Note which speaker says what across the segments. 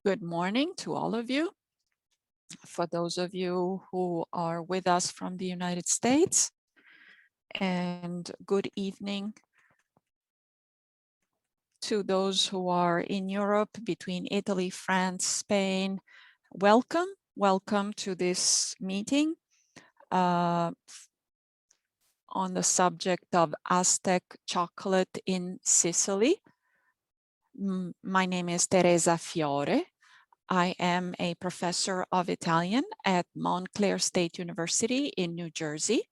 Speaker 1: Good morning to all of you. For those of you who are with us from the United States, and good evening to those who are in Europe between Italy, France, Spain. Welcome to this meeting on the subject of Aztec chocolate in Sicily. My name is Teresa Fiore. I am a professor of Italian at Montclair State University in New Jersey.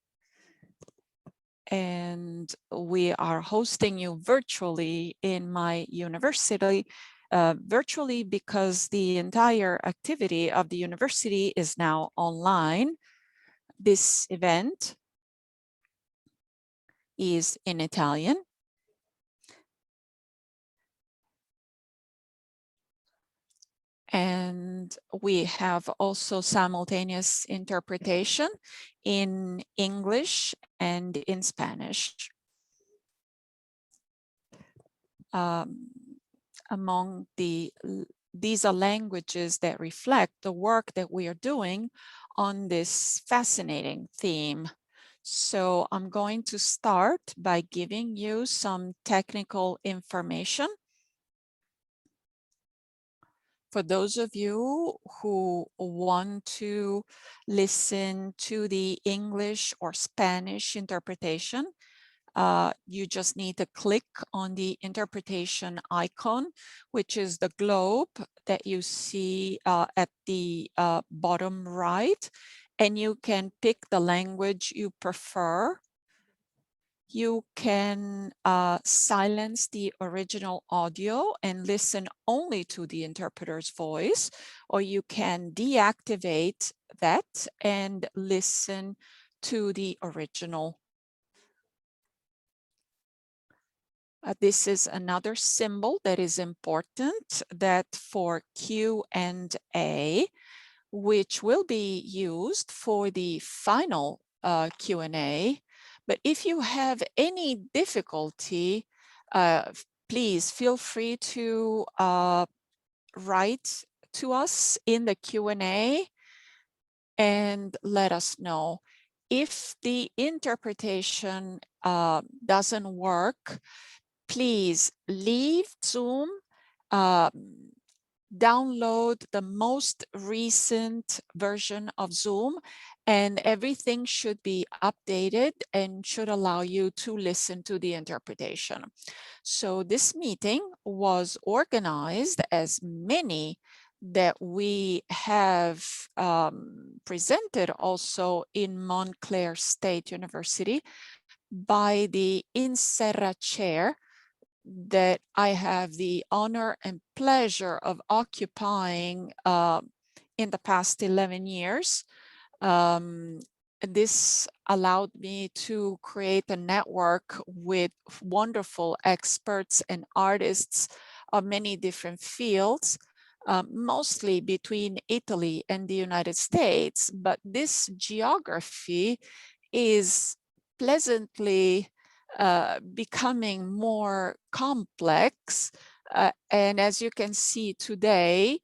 Speaker 1: And we are hosting you virtually in my university, virtually because the entire activity of the university is now online. This event is in Italian. And we have also simultaneous interpretation in English and in Spanish. Among these are languages that reflect the work that we are doing on this fascinating theme. So I'm going to start by giving you some technical information. For those of you who want to listen to the English or Spanish interpretation, you just need to click on the interpretation icon, which is the globe that you see at the bottom right, and you can pick the language you prefer. You can silence the original audio and listen only to the interpreter's voice, or you can deactivate that and listen to the original. This is another symbol that is important, that for Q&A, which will be used for the final Q&A. But if you have any difficulty, please feel free to write to us in the Q&A and let us know. If the interpretation doesn't work, please leave Zoom, download the most recent version of Zoom, and everything should be updated and should allow you to listen to the interpretation. So this meeting was organized, as many that we have presented also in Montclair State University, by the Inserra chair that I have the honor and pleasure of occupying in the past 11 years. This allowed me to create a network with wonderful experts and artists of many different fields, mostly between Italy and the United States. But this geography is pleasantly becoming more complex. And as you can see today,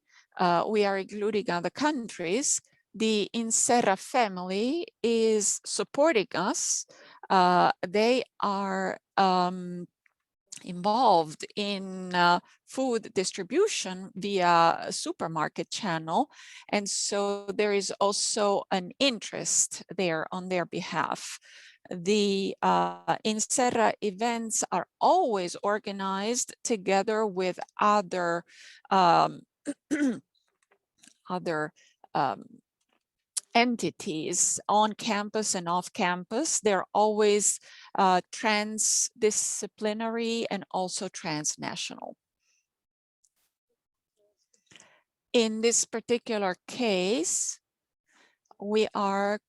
Speaker 1: we are including other countries. The Inserra family is supporting us. They are involved in food distribution via a supermarket channel. And so there is also an interest there on their behalf. The Inserra events are always organized together with other entities on campus and off campus. They're always transdisciplinary and also transnational. In this particular case, we are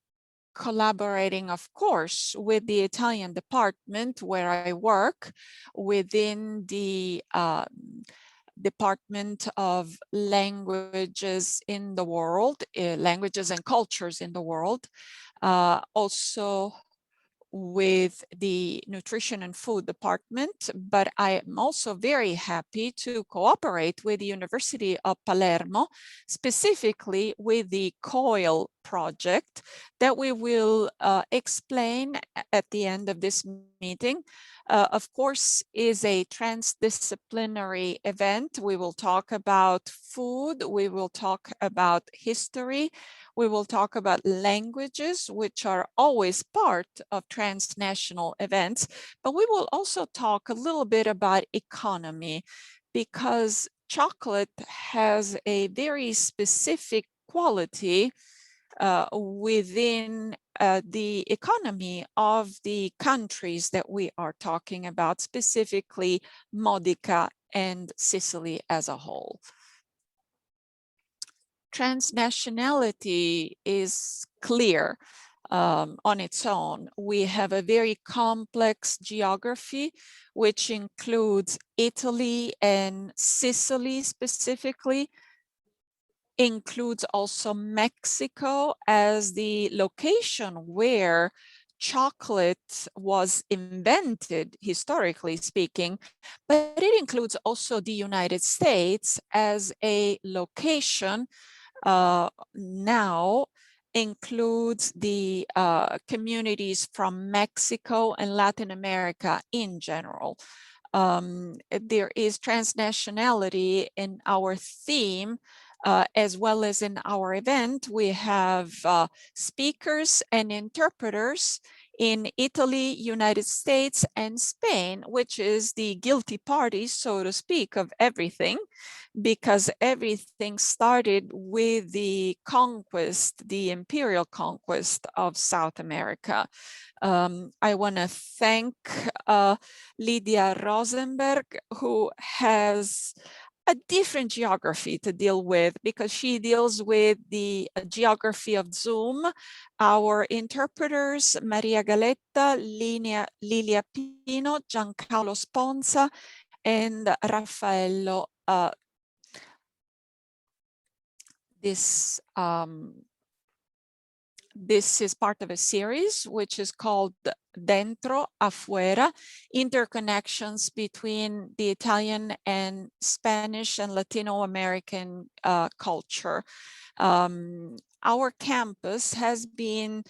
Speaker 1: collaborating, of course, with the Italian department where I work within the Department of Languages in the World, Languages and Cultures in the World. Also with the Nutrition and Food Department, but I am also very happy to cooperate with the University of Palermo, specifically with the COIL project that we will explain at the end of this meeting. Of course, is a transdisciplinary event. We will talk about food, we will talk about history, we will talk about languages, which are always part of transnational events, but we will also talk a little bit about economy, because chocolate has a very specific quality within the economy of the countries that we are talking about, specifically Modica and Sicily as a whole. Transnationality is clear on its own. We have a very complex geography, which includes Italy and Sicily specifically, includes also Mexico as the location where chocolate was invented, historically speaking, but it includes also the United States as a location. Now includes the communities from Mexico and Latin America in general. There is transnationality in our theme, as well as in our event. We have speakers and interpreters in Italy, United States, and Spain, which is the guilty party, so to speak, of everything, because everything started with the conquest, the imperial conquest of South America. I want to thank Lydia Rosenberg, who has a different geography to deal with, because she deals with the geography of Zoom. Our interpreters, Maria Galetta, Lilia Pino, Giancarlo Sponza, and Raffaello. This is part of a series which is called Dentro, Afuera, interconnections between the Italian and Spanish and Latino American culture. Our campus has been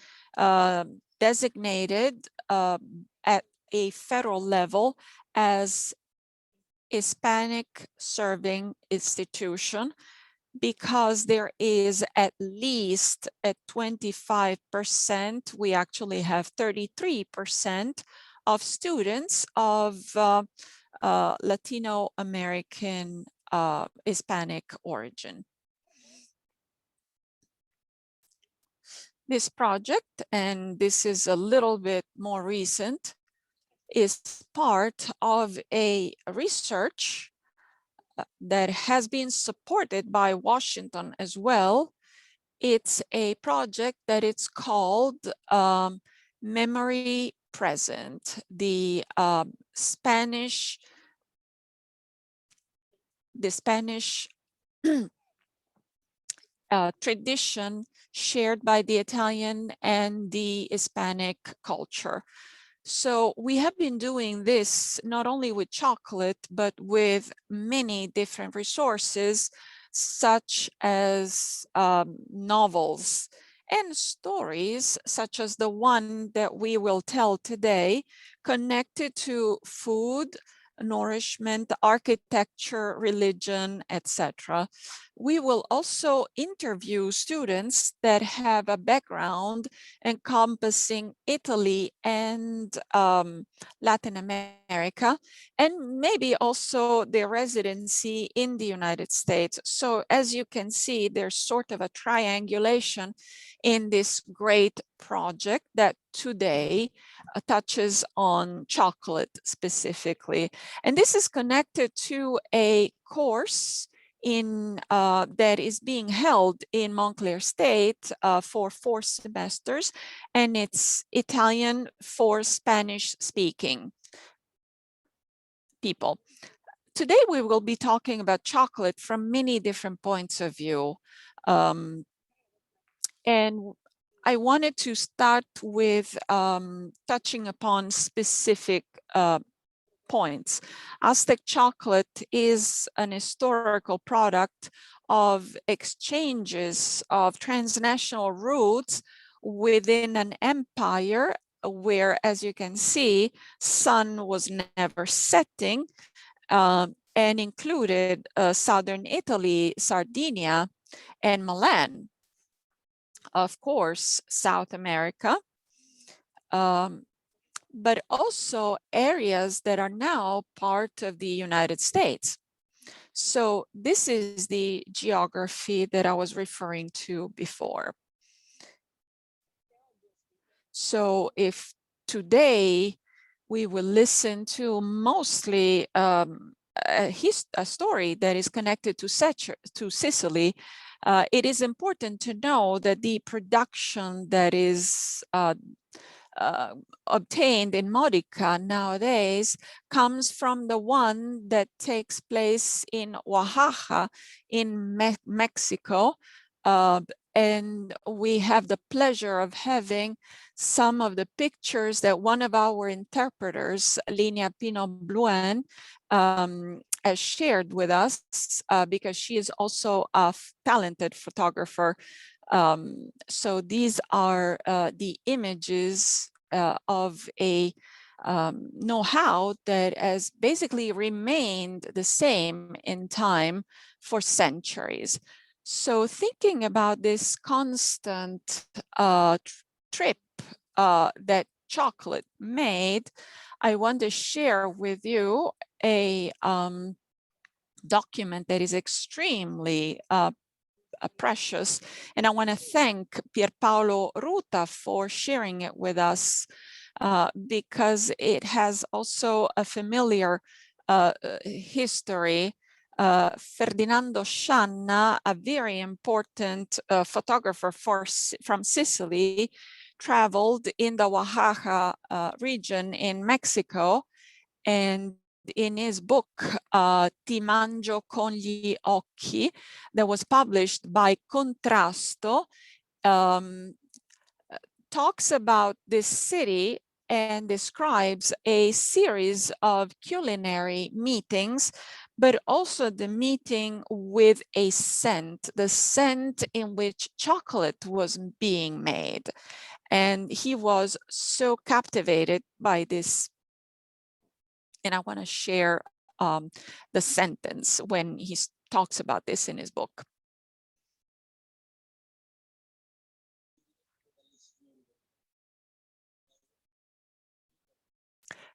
Speaker 1: designated at a federal level as Hispanic serving institution, because there is at least at 25%, we actually have 33% of students of Latino American Hispanic origin. This project, and this is a little bit more recent, is part of a research that has been supported by Washington as well. It's a project that it's called Memory Present, the Spanish tradition shared by the Italian and the Hispanic culture. So we have been doing this not only with chocolate, but with many different resources, such as novels and stories, such as the one that we will tell today, connected to food, nourishment, architecture, religion, etc. We will also interview students that have a background encompassing Italy and Latin America, and maybe also their residency in the United States. So as you can see, there's sort of a triangulation in this great project that today touches on chocolate specifically. And this is connected to a course in that is being held in Montclair State for 4 semesters, and it's Italian for Spanish speaking people. Today we will be talking about chocolate from many different points of view. And I wanted to start with touching upon specific points. Aztec chocolate is an historical product of exchanges of transnational routes within an empire where, as you can see, sun was never setting, and included southern Italy, Sardinia, and Milan. Of course, South America, but also areas that are now part of the United States. So this is the geography that I was referring to before. So if today we will listen to mostly a story that is connected to Sicily, it is important to know that the production that is obtained in Modica nowadays comes from the one that takes place in Oaxaca in Mexico. And we have the pleasure of having some of the pictures that one of our interpreters, Linia Pino-Bluen, has shared with us, because she is also a talented photographer. So these are the images of a know-how that has basically remained the same in time for centuries. So thinking about this constant trip that chocolate made, I want to share with you a document that is extremely precious. And I want to thank Pierpaolo Ruta for sharing it with us, because it has also a familiar history. Ferdinando Scianna, a very important photographer from Sicily, traveled in the Oaxaca region in Mexico, and in his book, Ti mangio con gli occhi, that was published by Contrasto, talks about this city and describes a series of culinary meetings, but also the meeting with a scent, the scent in which chocolate was being made. And he was so captivated by this. And I want to share the sentence when he talks about this in his book.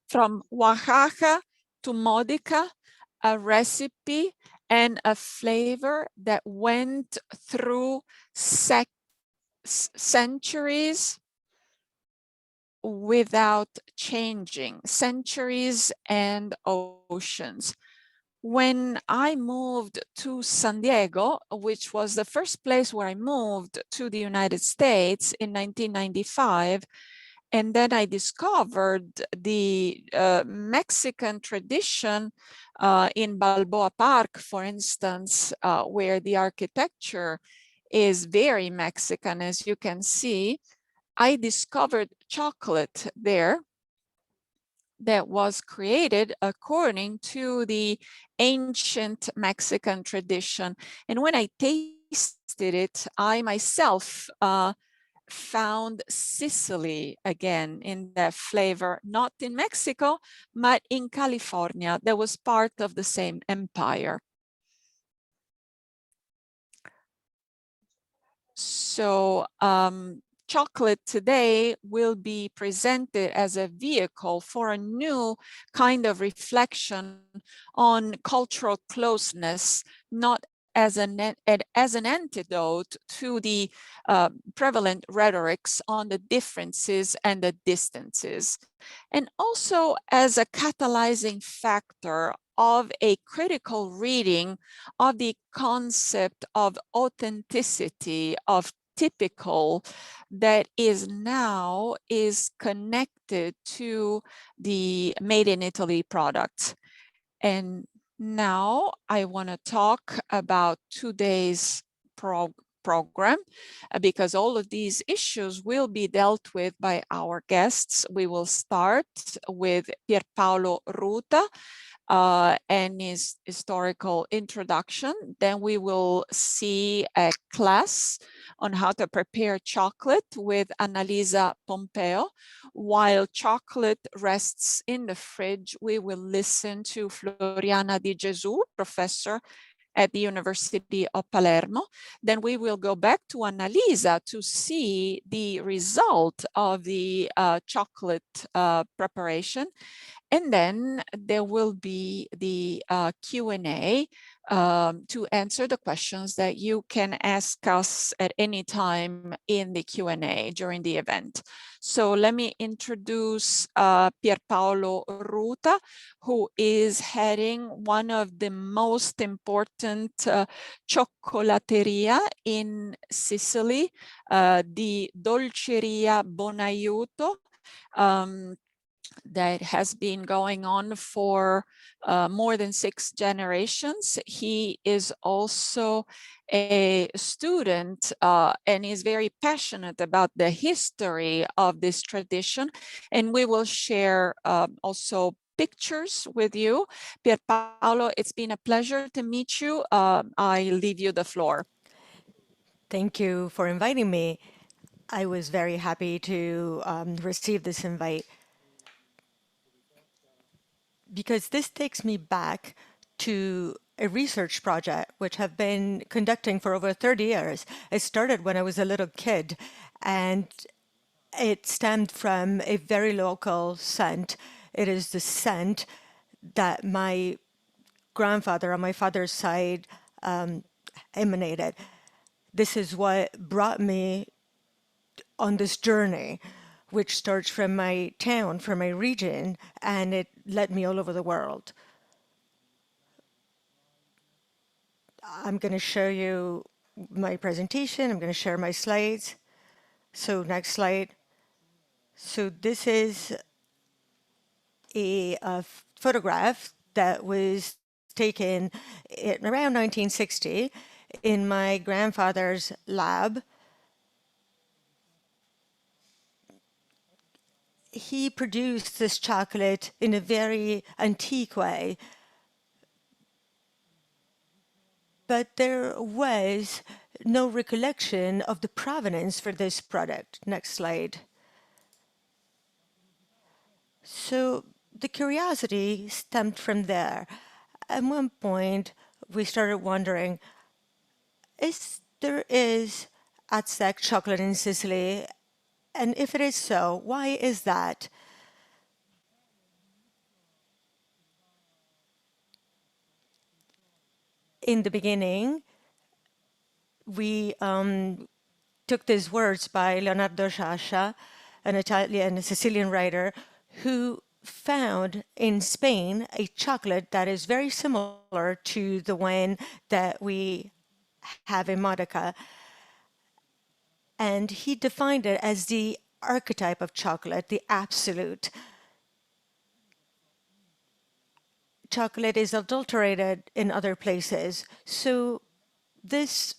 Speaker 1: From Oaxaca to Modica, a recipe and a flavor that went through centuries without changing, centuries and oceans. When I moved to San Diego, which was the first place where I moved to the United States in 1995, and then I discovered the Mexican tradition in Balboa Park, for instance, where the architecture is very Mexican, as you can see. I discovered chocolate there that was created according to the ancient Mexican tradition. And when I tasted it, I myself found Sicily again in that flavor, not in Mexico, but in California, that was part of the same empire. So chocolate today will be presented as a vehicle for a new kind of reflection on cultural closeness, not as an antidote to the prevalent rhetorics on the differences and the distances, and also as a catalyzing factor of a critical reading of the concept of authenticity, of typical, that is now connected to the made in Italy products. And now I want to talk about today's program, because all of these issues will be dealt with by our guests. We will start with Pierpaolo Ruta and his historical introduction. Then we will see a class on how to prepare chocolate with Annalisa Pompeo. While chocolate rests in the fridge, we will listen to Floriana Di Gesù, professor at the University of Palermo. Then we will go back to Annalisa to see the result of the chocolate preparation. And then there will be the Q&A to answer the questions that you can ask us at any time in the Q&A during the event. So let me introduce Pierpaolo Ruta, who is heading one of the most important chocolateria in Sicily, the Dolceria Bonaiuto, that has been going on for more than 6 generations. He is also a student and is very passionate about the history of this tradition. And we will share also pictures with you. Pierpaolo, it's been a pleasure to meet you. I leave you the floor.
Speaker 2: Thank you for inviting me. I was very happy to receive this invite because this takes me back to a research project which I've been conducting for over 30 years. It started when I was a little kid, and it stemmed from a very local scent. It is the scent that my grandfather on my father's side emanated. This is what brought me on this journey, which starts from my town, from my region, and it led me all over the world. I'm going to show you my presentation. I'm going to share my slides. So next slide. So this is a photograph that was taken around 1960 in my grandfather's lab. He produced this chocolate in a very antique way, but there was no recollection of the provenance for this product. Next slide. So the curiosity stemmed from there. At one point, we started wondering, there is Aztec chocolate in Sicily? And if it is so, why is that? In the beginning, we took these words by Leonardo Sciascia, an Italian, a Sicilian writer, who found in Spain a chocolate that is very similar to the one that we have in Modica. And he defined it as the archetype of chocolate, the absolute. Chocolate is adulterated in other places. So this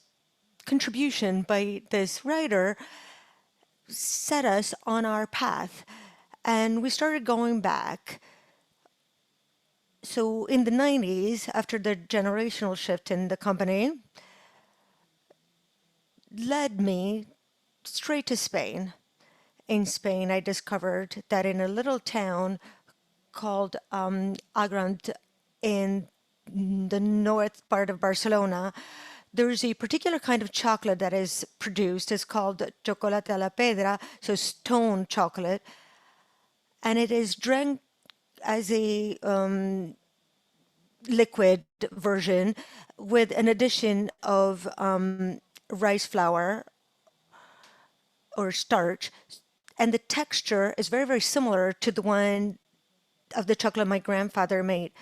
Speaker 2: contribution by this writer set us on our path, and we started going back. So in the 90s, after the generational shift in the company, led me straight to Spain. In Spain, I discovered that in a little town called Agrand in the north part of Barcelona, there's a particular kind of chocolate that is produced. It's called chocolate a la pedra, so stone chocolate. And it is drank as a liquid version with an addition of rice flour or starch. And the texture is very, very similar to the one of the chocolate my grandfather made.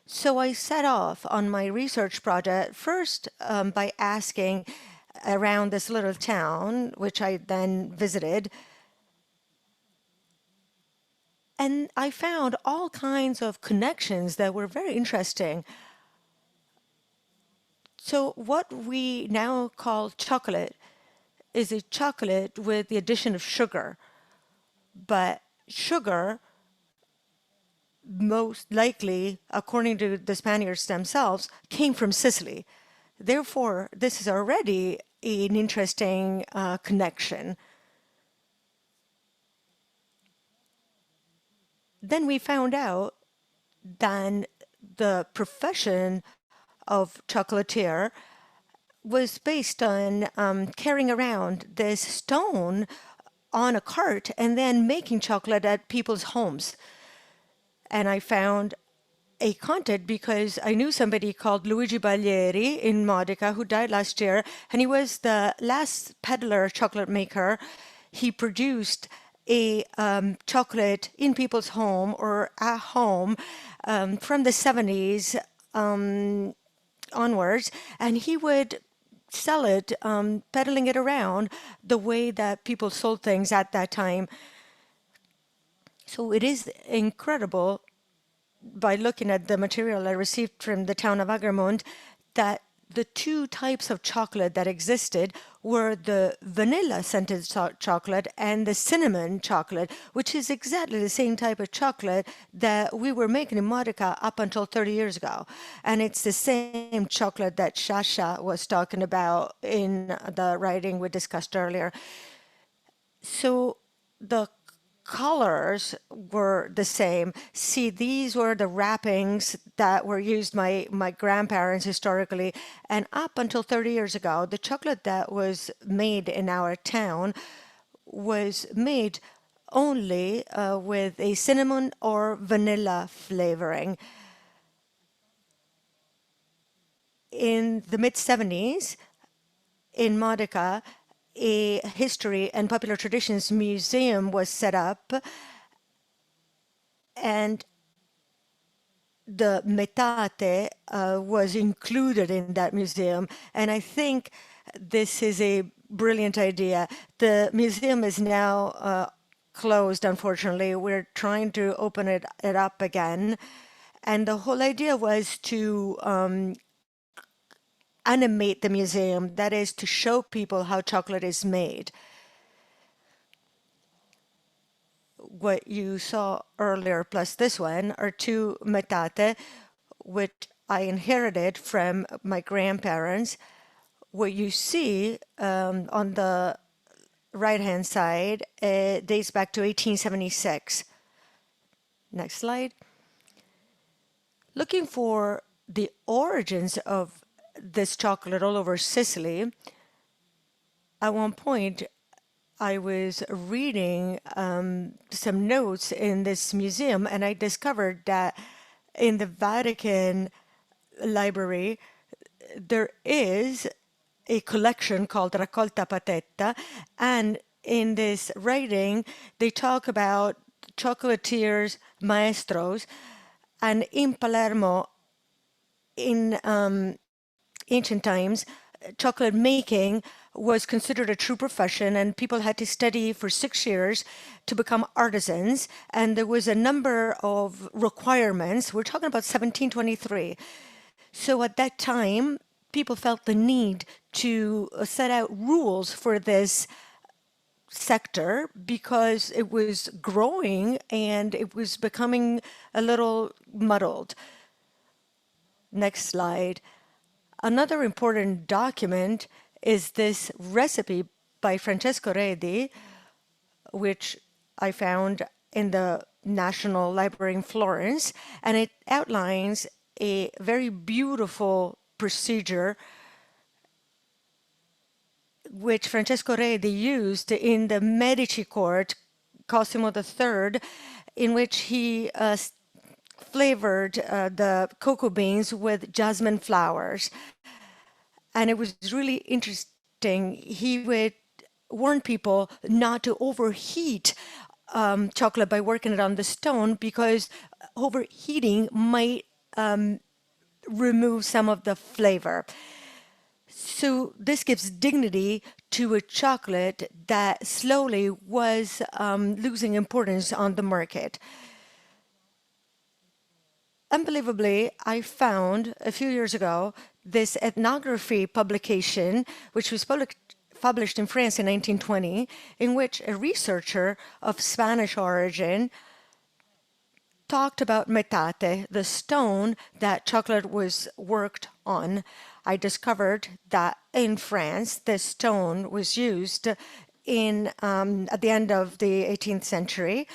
Speaker 2: So I set off on my research project first by asking around this little town, which I then visited. And I found all kinds of connections that were very interesting. So what we now call chocolate is a chocolate with the addition of sugar, but sugar most likely, according to the Spaniards themselves, came from Sicily. Therefore, this is already an interesting connection. Then we found out that the profession of chocolatier was based on carrying around this stone on a cart and then making chocolate at people's homes. And I found a contact because I knew somebody called Luigi Baglieri in Modica who died last year, and he was the last peddler chocolate maker. He produced a chocolate in people's home or at home from the 70s onwards, and he would sell it, peddling it around the way that people sold things at that time. So it is incredible by looking at the material I received from the town of Agramunt that the two types of chocolate that existed were the vanilla scented chocolate and the cinnamon chocolate, which is exactly the same type of chocolate that we were making in Modica up until 30 years ago. And it's the same chocolate that Shasha was talking about in the writing we discussed earlier. So the colors were the same. See, these were the wrappings that were used by my grandparents historically. And up until 30 years ago, the chocolate that was made in our town was made only with a cinnamon or vanilla flavoring. In the mid 70s, in Modica, a history and popular traditions museum was set up, and the metate was included in that museum. And I think this is a brilliant idea. The museum is now closed, unfortunately. We're trying to open it up again. And the whole idea was to animate the museum, that is, to show people how chocolate is made. What you saw earlier, plus this one, are two metate, which I inherited from my grandparents. What you see on the right-hand side dates back to 1876. Next slide. Looking for the origins of this chocolate all over Sicily, at one point I was reading some notes in this museum, and I discovered that in the Vatican Library there is a collection called Raccolta Patetta, and in this writing they talk about chocolatiers maestros, and in Palermo in ancient times chocolate making was considered a true profession, and people had to study for 6 years to become artisans, and there was a number of requirements. We're talking about 1723. So at that time, people felt the need to set out rules for this sector because it was growing and it was becoming a little muddled. Next slide. Another important document is this recipe by Francesco Redi, which I found in the National Library in Florence, and it outlines a very beautiful procedure which Francesco Redi used in the Medici court, Cosimo III, in which he flavored the cocoa beans with jasmine flowers. And it was really interesting. He would warn people not to overheat chocolate by working it on the stone because overheating might remove some of the flavor. So this gives dignity to a chocolate that slowly was losing importance on the market. unbelievably, I found a few years ago this ethnography publication, which was published in France in 1920, in which a researcher of Spanish origin talked about metate, the stone that chocolate was worked on. I discovered that in France, this stone was used at the end of the 18th century,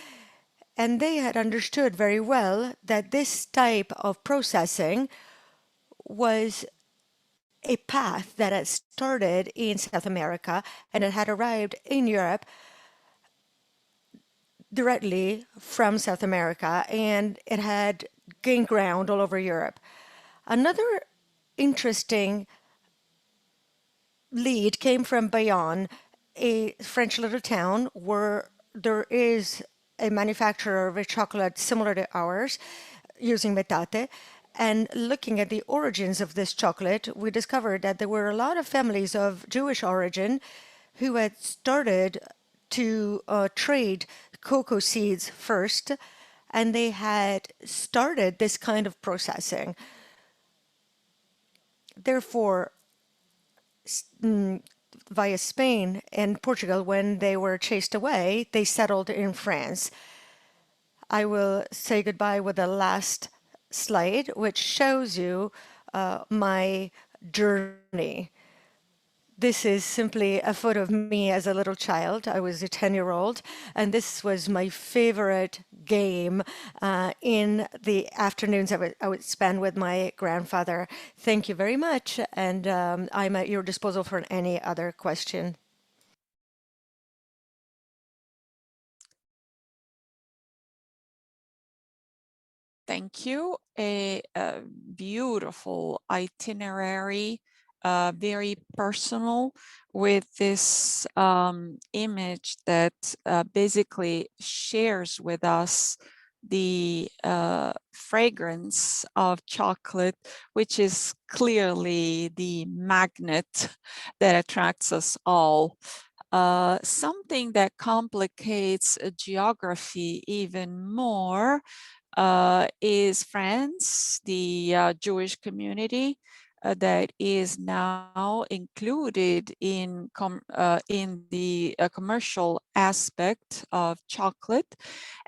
Speaker 2: and they had understood very well that this type of processing was a path that had started in South America and it had arrived in Europe directly from South America, and it had gained ground all over Europe. Another interesting lead came from Bayonne, a French little town where there is a manufacturer of a chocolate similar to ours using metate. And looking at the origins of this chocolate, we discovered that there were a lot of families of Jewish origin who had started to trade cocoa seeds first, and they had started this kind of processing. Therefore, via Spain and Portugal, when they were chased away, they settled in France. I will say goodbye with the last slide, which shows you my journey. This is simply a photo of me as a little child. I was a 10-year-old, and this was my favorite game in the afternoons I would spend with my grandfather. Thank you very much, and I'm at your disposal for any other question.
Speaker 1: Thank you. A beautiful itinerary, very personal, with this image that basically shares with us the fragrance of chocolate, which is clearly the magnet that attracts us all. Something that complicates geography even more is France, the Jewish community that is now included in the commercial aspect of chocolate.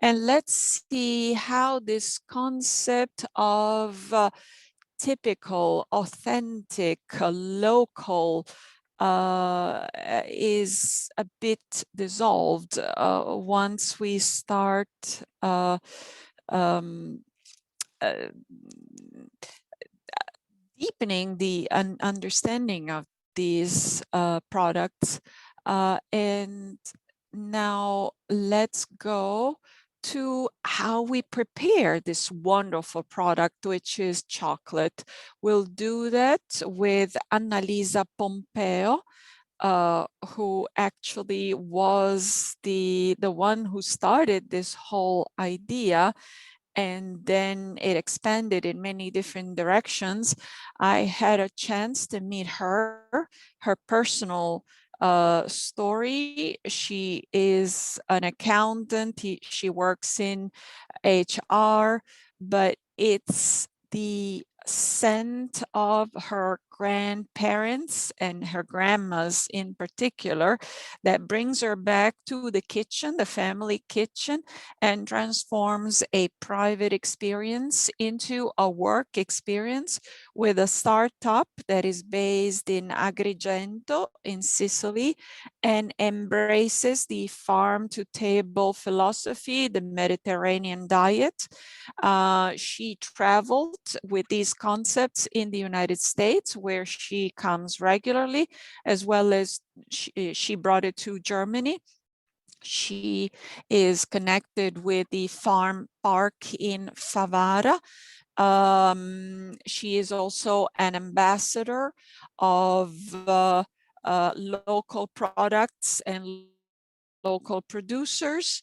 Speaker 1: And let's see how this concept of typical, authentic, local is a bit dissolved once we start um, uh, deepening the understanding of these products. And now let's go to how we prepare this wonderful product, which is chocolate. We'll do that with Annalisa Pompeo, who actually was the one who started this whole idea, and then it expanded in many different directions. I had a chance to meet her personal story. She is an accountant. She works in HR, but it's the scent of her grandparents and her grandmas in particular that brings her back to the kitchen, the family kitchen, and transforms a private experience into a work experience with a startup that is based in Agrigento in Sicily and embraces the farm to table philosophy, the Mediterranean diet. She traveled with these concepts in the United States, where she comes regularly, as well as she brought it to Germany. She is connected with the farm park in Favara. She is also an ambassador of local products and local producers.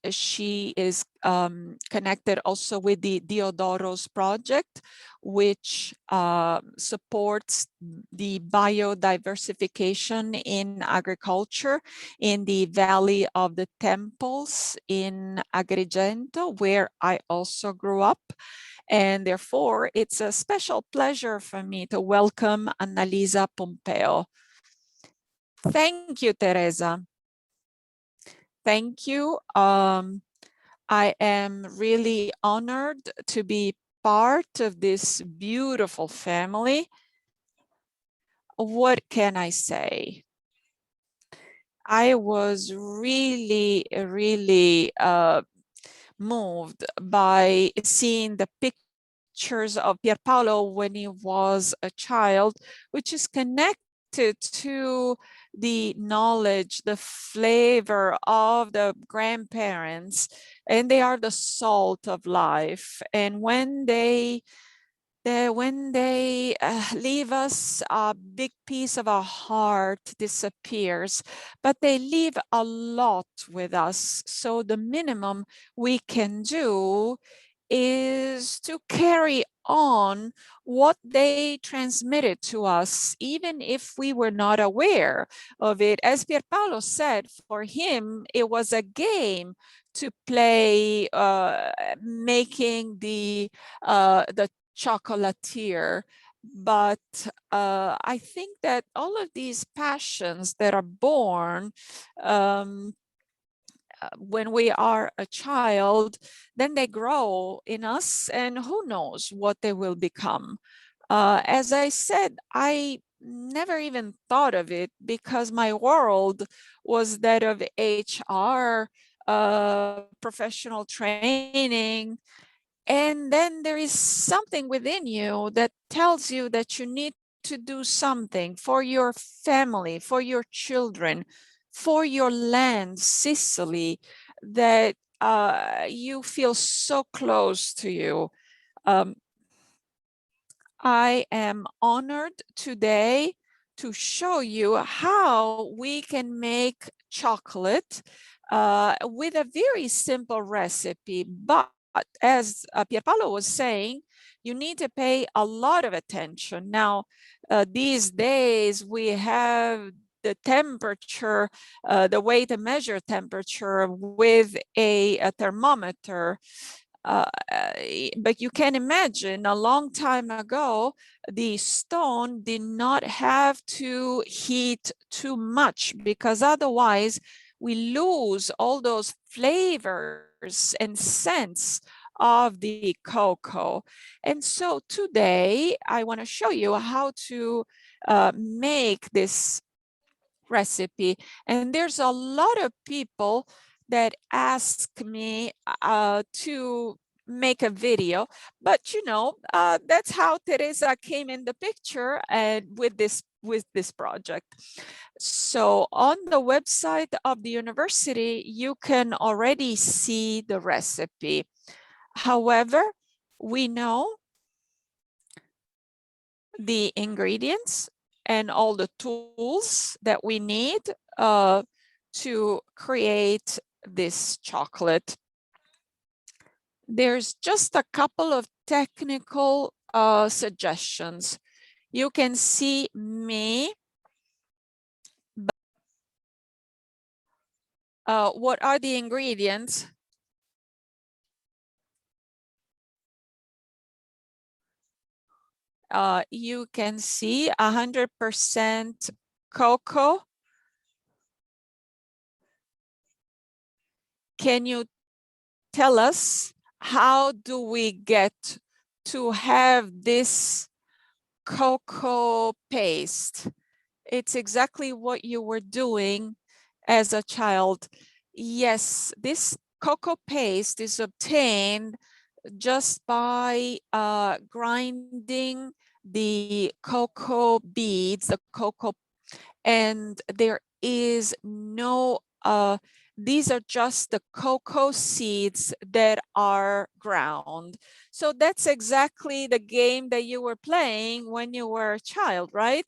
Speaker 1: she is connected also with the Diodoros project, which supports the biodiversification in agriculture in the Valley of the Temples in Agrigento, where I also grew up. And therefore, it's a special pleasure for me to welcome Annalisa Pompeo. Thank you, Teresa. Thank you. I am really honored to be part of this beautiful family. What can I say? I was really, really moved by seeing the pictures of Pierpaolo when he was a child, which is connected to the knowledge, the flavor of the grandparents, and they are the salt of life. And when they leave us, a big piece of our heart disappears, but they leave a lot with us. So the minimum we can do is to carry on what they transmitted to us, even if we were not aware of it. As Pierpaolo said, for him, it was a game to play, making the chocolatier. But I think that all of these passions that are born when we are a child, then they grow in us, and who knows what they will become. As I said, I never even thought of it because my world was that of HR, professional training. And then there is something within you that tells you that you need to do something for your family, for your children, for your land, Sicily, that you feel so close to you. I am honored today to show you how we can make chocolate with a very simple recipe. But as Pierpaolo was saying, you need to pay a lot of attention. Now, these days we have the temperature, the way to measure temperature with a thermometer. But you can imagine a long time ago, the stone did not have to heat too much, because otherwise we lose all those flavors and scents of the cocoa. And so today I want to show you how to make this recipe. And there's a lot of people that ask me to make a video, but you know, that's how Teresa came in the picture and with this project. So on the website of the university, you can already see the recipe. However, we know the ingredients and all the tools that we need to create this chocolate. There's just a couple of technical suggestions. You can see me. What are the ingredients? You can see 100% cocoa. Can you tell us, how do we get to have this cocoa paste? It's exactly what you were doing as a child. Yes, this cocoa paste is obtained just by grinding the cocoa beads, the cocoa, and there is no, these are just the cocoa seeds that are ground. So that's exactly the game that you were playing when you were a child, right?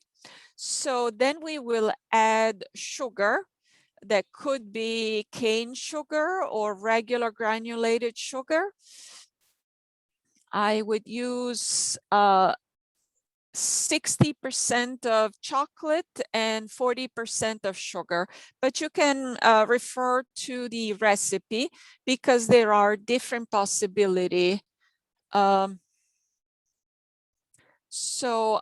Speaker 1: So then we will add sugar. that could be cane sugar or regular granulated sugar. I would use 60% of chocolate and 40% of sugar, but you can refer to the recipe because there are different possibilities. So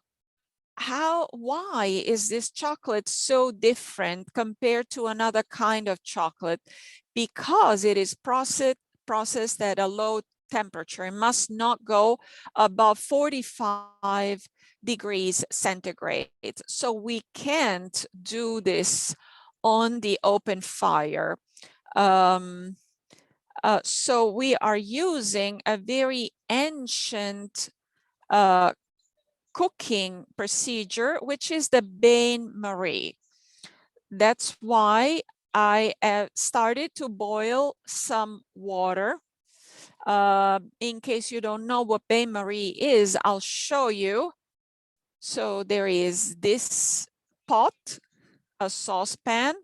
Speaker 1: why is this chocolate so different compared to another kind of chocolate? Because it is processed at a low temperature. It must not go above 45 degrees centigrade. So we can't do this on the open fire. So we are using a very ancient cooking procedure, which is the Bain Marie. That's why I started to boil some water. In case you don't know what Bain Marie is, I'll show you. So there is this pot, a saucepan,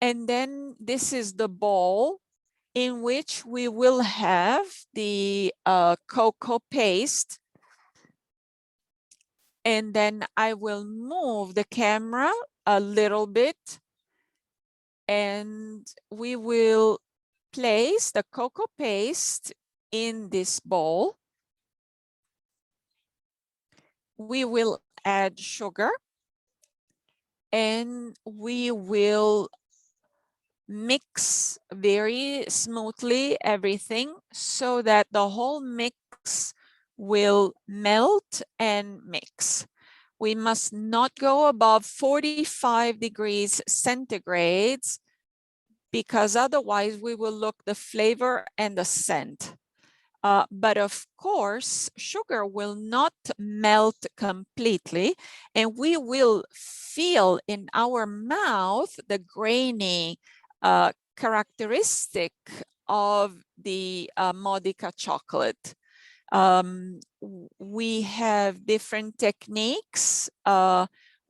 Speaker 1: and then this is the bowl in which we will have the cocoa paste. And then I will move the camera a little bit and we will place the cocoa paste in this bowl. We will add sugar and we will mix very smoothly everything so that the whole mix will melt and mix. We must not go above 45 degrees centigrade because otherwise we will look the flavor and the scent. But of course, sugar will not melt completely and we will feel in our mouth the grainy characteristic of the Modica chocolate. We have different techniques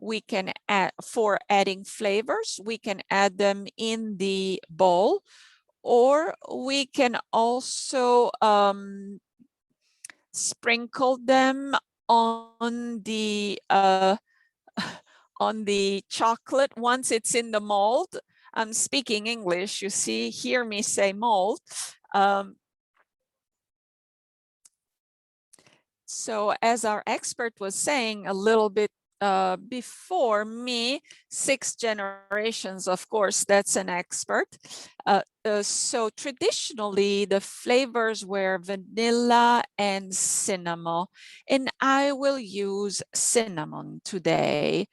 Speaker 1: we can add for adding flavors. We can add them in the bowl, or we can also sprinkle them on the on the chocolate once it's in the mold. I'm speaking English, you see, hear me say mold. So as our expert was saying a little bit before me, 6 generations, of course, that's an expert. So traditionally, the flavors were vanilla and cinnamon, and I will use cinnamon today.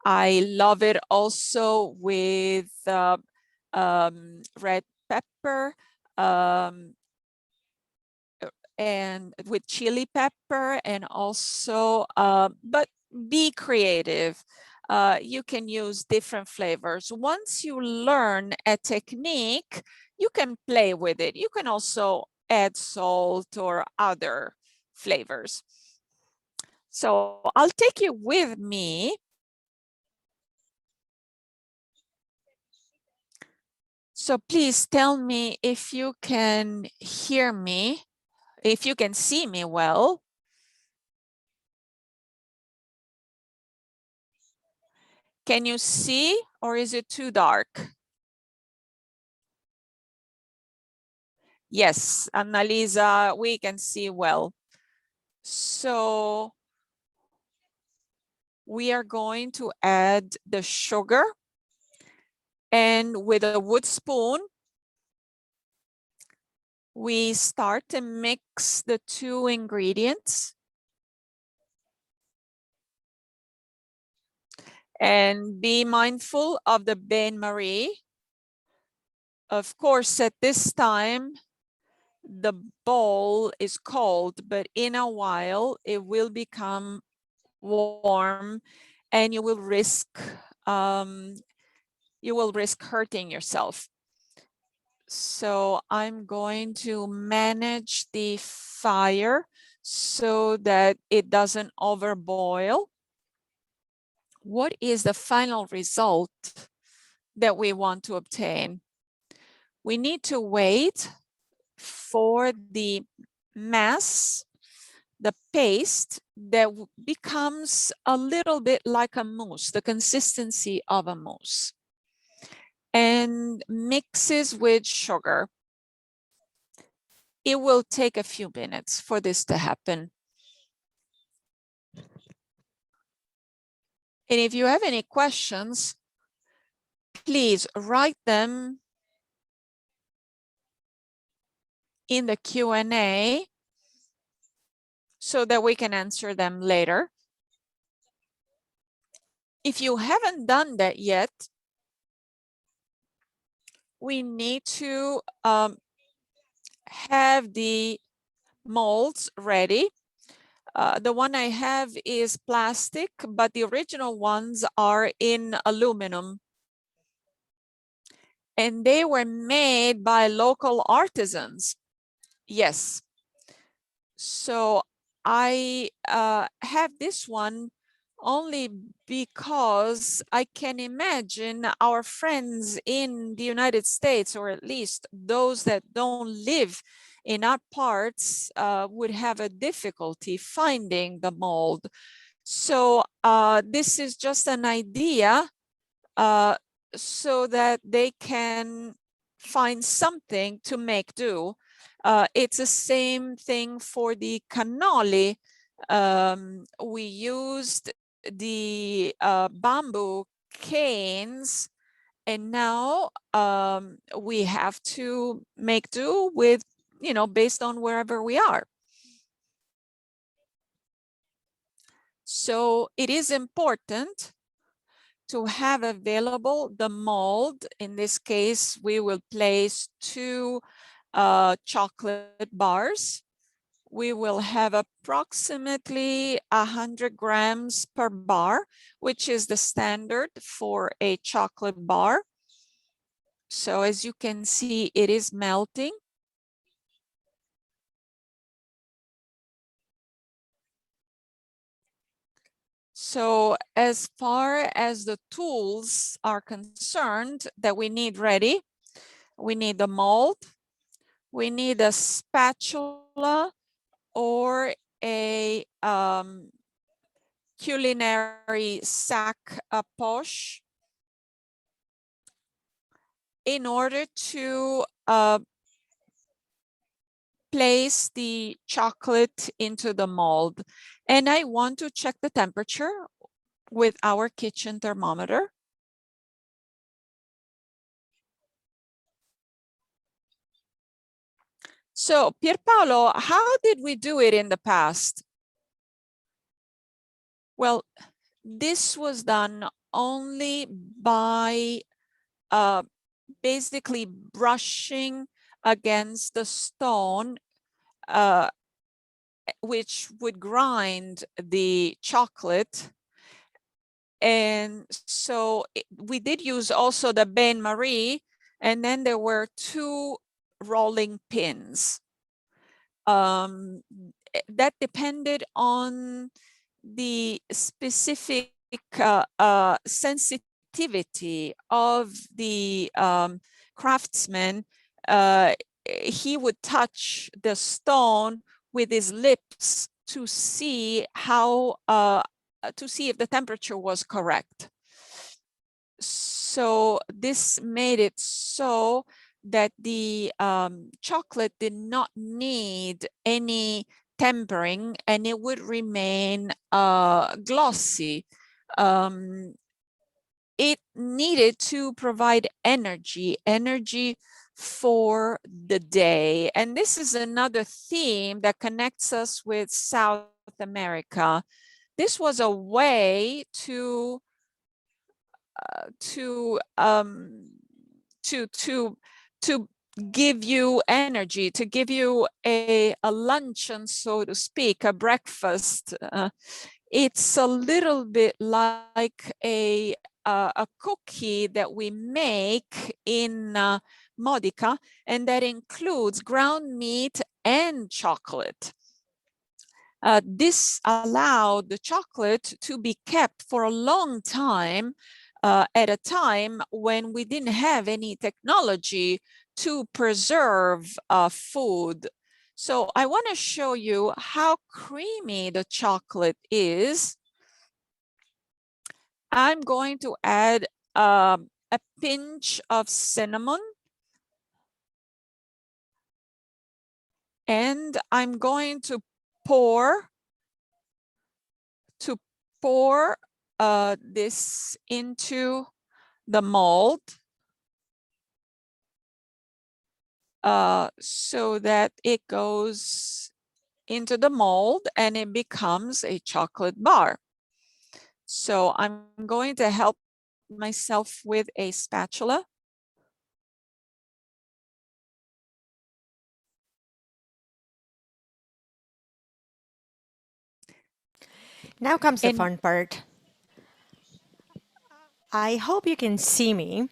Speaker 1: I love it also with red pepper, and with chili pepper, and also, but be creative. You can use different flavors. Once you learn a technique, you can play with it. You can also add salt or other flavors. So I'll take you with me. So please tell me if you can hear me, if you can see me well. Can you see, or is it too dark? Yes, Annalisa, we can see well. So we are going to add the sugar, and with a wood spoon, we start to mix the 2 ingredients. And be mindful of the Bain Marie. Of course, at this time, the bowl is cold, but in a while it will become warm and you will risk hurting yourself. So I'm going to manage the fire so that it doesn't overboil. What is the final result? that we want to obtain. We need to wait for the mass, the paste that becomes a little bit like a mousse, the consistency of a mousse, and mixes with sugar. It will take a few minutes for this to happen. And if you have any questions, please write them in the Q&A so that we can answer them later. If you haven't done that yet, we need to have the molds ready. The one I have is plastic, but the original ones are in aluminum. And they were made by local artisans. Yes. So I have this one only because I can imagine our friends in the United States, or at least those that don't live in our parts, would have a difficulty finding the mold. So this is just an idea so that they can find something to make do. It's the same thing for the cannoli. We used the bamboo canes, and now we have to make do with, you know, based on wherever we are. So it is important to have available the mold. In this case, we will place 2 chocolate bars. We will have approximately 100 grams per bar, which is the standard for a chocolate bar. So as you can see, it is melting. So as far as the tools are concerned that we need ready, we need the mold, we need a spatula or a culinary sac à poche in order to place the chocolate into the mold. And I want to check the temperature with our kitchen thermometer. So Pierpaolo, how did we do it in the past? Well, this was done only by basically brushing against the stone, which would grind the chocolate. And so we did use also the Bain Marie, and then there were 2 rolling pins. That depended on the specific sensitivity of the craftsman. He would touch the stone with his lips to see how to see if the temperature was correct. So this made it so that the chocolate did not need any tempering, and it would remain glossy. It needed to provide energy for the day. And this is another theme that connects us with South America. This was a way to give you energy, to give you a luncheon, so to speak, a breakfast. It's a little bit like a cookie that we make in Modica, and that includes ground meat and chocolate. This allowed the chocolate to be kept for a long time at a time when we didn't have any technology to preserve food. So I want to show you how creamy the chocolate is. I'm going to add a pinch of cinnamon. And I'm going to pour this into the mold so that it goes into the mold and it becomes a chocolate bar. So I'm going to help myself with a spatula.
Speaker 2: Now comes the fun part. I hope you can see me.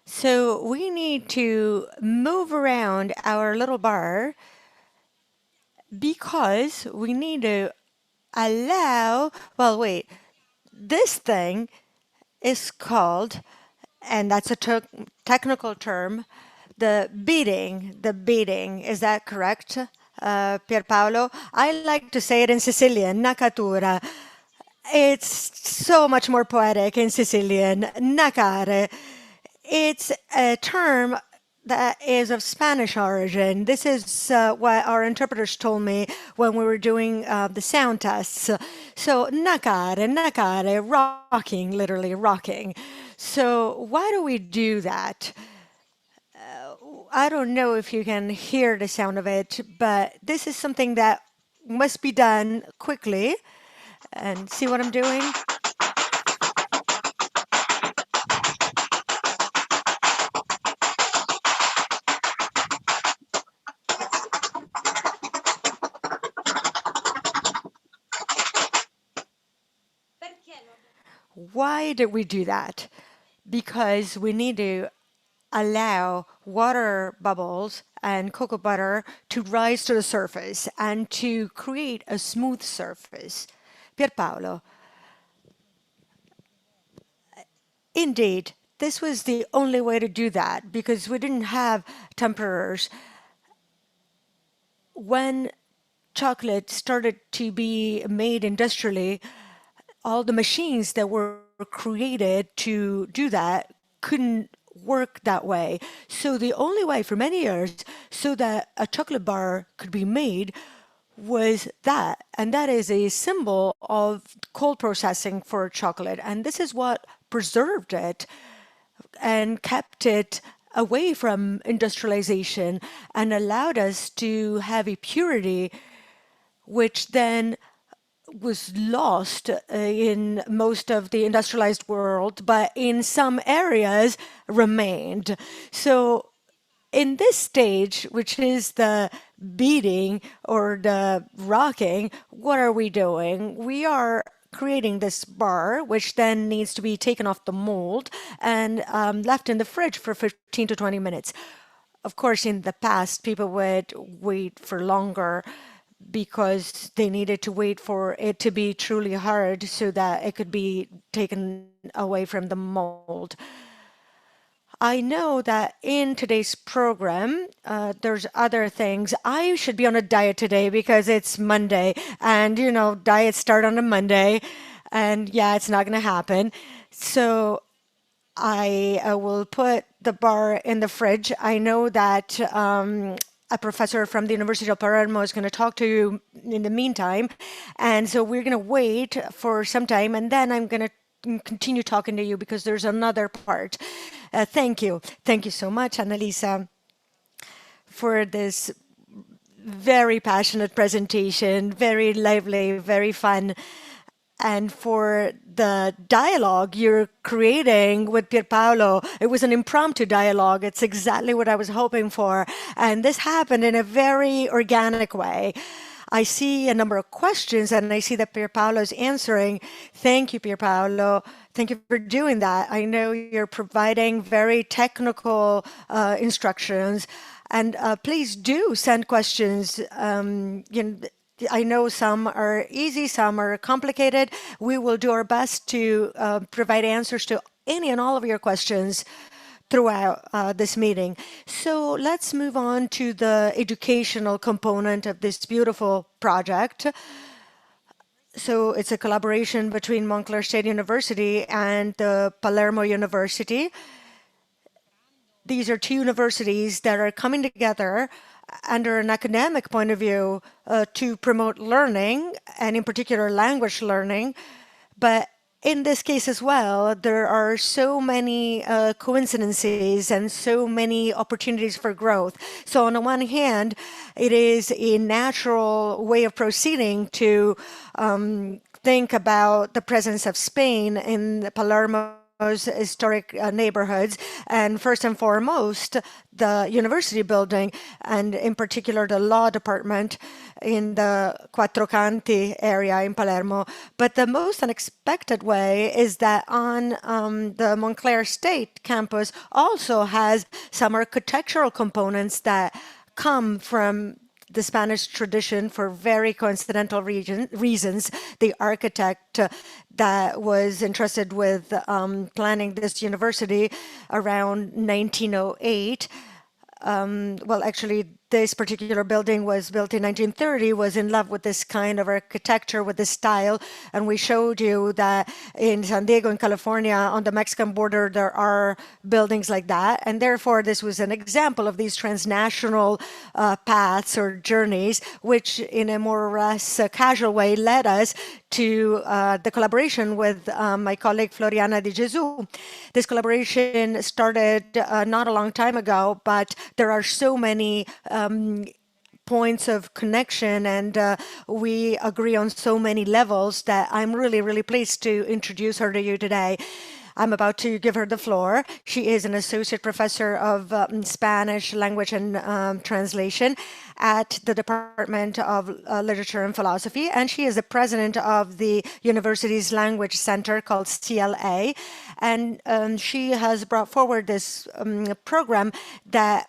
Speaker 2: So we need to move around our little bar because we need to allow, well, wait, this thing is called, and that's a technical term, the beating. Is that correct, Pierpaolo? I like to say it in Sicilian, nacatura. It's so much more poetic in Sicilian, nacare. It's a term that is of Spanish origin. This is what our interpreters told me when we were doing the sound tests. So, nacare, nacare, rocking, literally rocking. So, why do we do that? I don't know if you can hear the sound of it, but this is something that must be done quickly. And see what I'm doing? Why did we do that? Because we need to allow water bubbles and cocoa butter to rise to the surface and to create a smooth surface. Pierpaolo, indeed, this was the only way to do that because we didn't have temperatures. When chocolate started to be made industrially, all the machines that were created to do that couldn't work that way. So the only way for many years so that a chocolate bar could be made was that. And that is a symbol of cold processing for chocolate. And this is what preserved it and kept it away from industrialization and allowed us to have a purity which then was lost in most of the industrialized world, but in some areas remained. So in this stage, which is the beating or the rocking, what are we doing? We are creating this bar, which then needs to be taken off the mold and left in the fridge for 15 to 20 minutes. Of course, in the past, people would wait for longer because they needed to wait for it to be truly hard so that it could be taken away from the mold. I know that in today's program, there's other things. I should be on a diet today because it's Monday, and diets start on a Monday, and yeah, it's not going to happen. So I will put the bar in the fridge. I know that a professor from the Università of Palermo is going to talk to you in the meantime. And so we're going to wait for some time, and then I'm going to continue talking to you because there's another part. Thank you. Thank you so much, Annalisa, for this very passionate presentation, very lively, very fun, and for the dialogue you're creating with Pierpaolo. It was an impromptu dialogue. It's exactly what I was hoping for. And this happened in a very organic way. I see a number of questions and I see that Pierpaolo is answering. Thank you, Pierpaolo. Thank you for doing that. I know you're providing very technical instructions. And please do send questions. I know some are easy, some are complicated. We will do our best to provide answers to any and all of your questions throughout this meeting. So let's move on to the educational component of this beautiful project. So it's a collaboration between Montclair State University and the Palermo University. These are two universities that are coming together under an academic point of view to promote learning, and in particular language learning. But in this case as well, there are so many coincidences and so many opportunities for growth. So on the one hand, it is a natural way of proceeding to think about the presence of Spain in Palermo historic neighborhoods, and first and foremost, the university building, and in particular the law department in the Quattro Canti area in Palermo. But the most unexpected way is that on the Montclair State campus also has some architectural components that come from the Spanish tradition for very coincidental reasons. The architect that was entrusted with planning this university around 1908, well, actually, this particular building was built in 1930, was in love with this kind of architecture, with this style. And we showed you that in San Diego, in California, on the Mexican border, there are buildings like that. And therefore, this was an example of these transnational paths or journeys, which in a more or less casual way led us to the collaboration with my colleague Floriana Di Gesù. This collaboration started not a long time ago, but there are so many points of connection, and we agree on so many levels that I'm really, really pleased to introduce her to you today. I'm about to give her the floor. She is an associate professor of Spanish language and translation at the Department of Literature and Philosophy, and she is the president of the university's language center called CLA. And she has brought forward this program that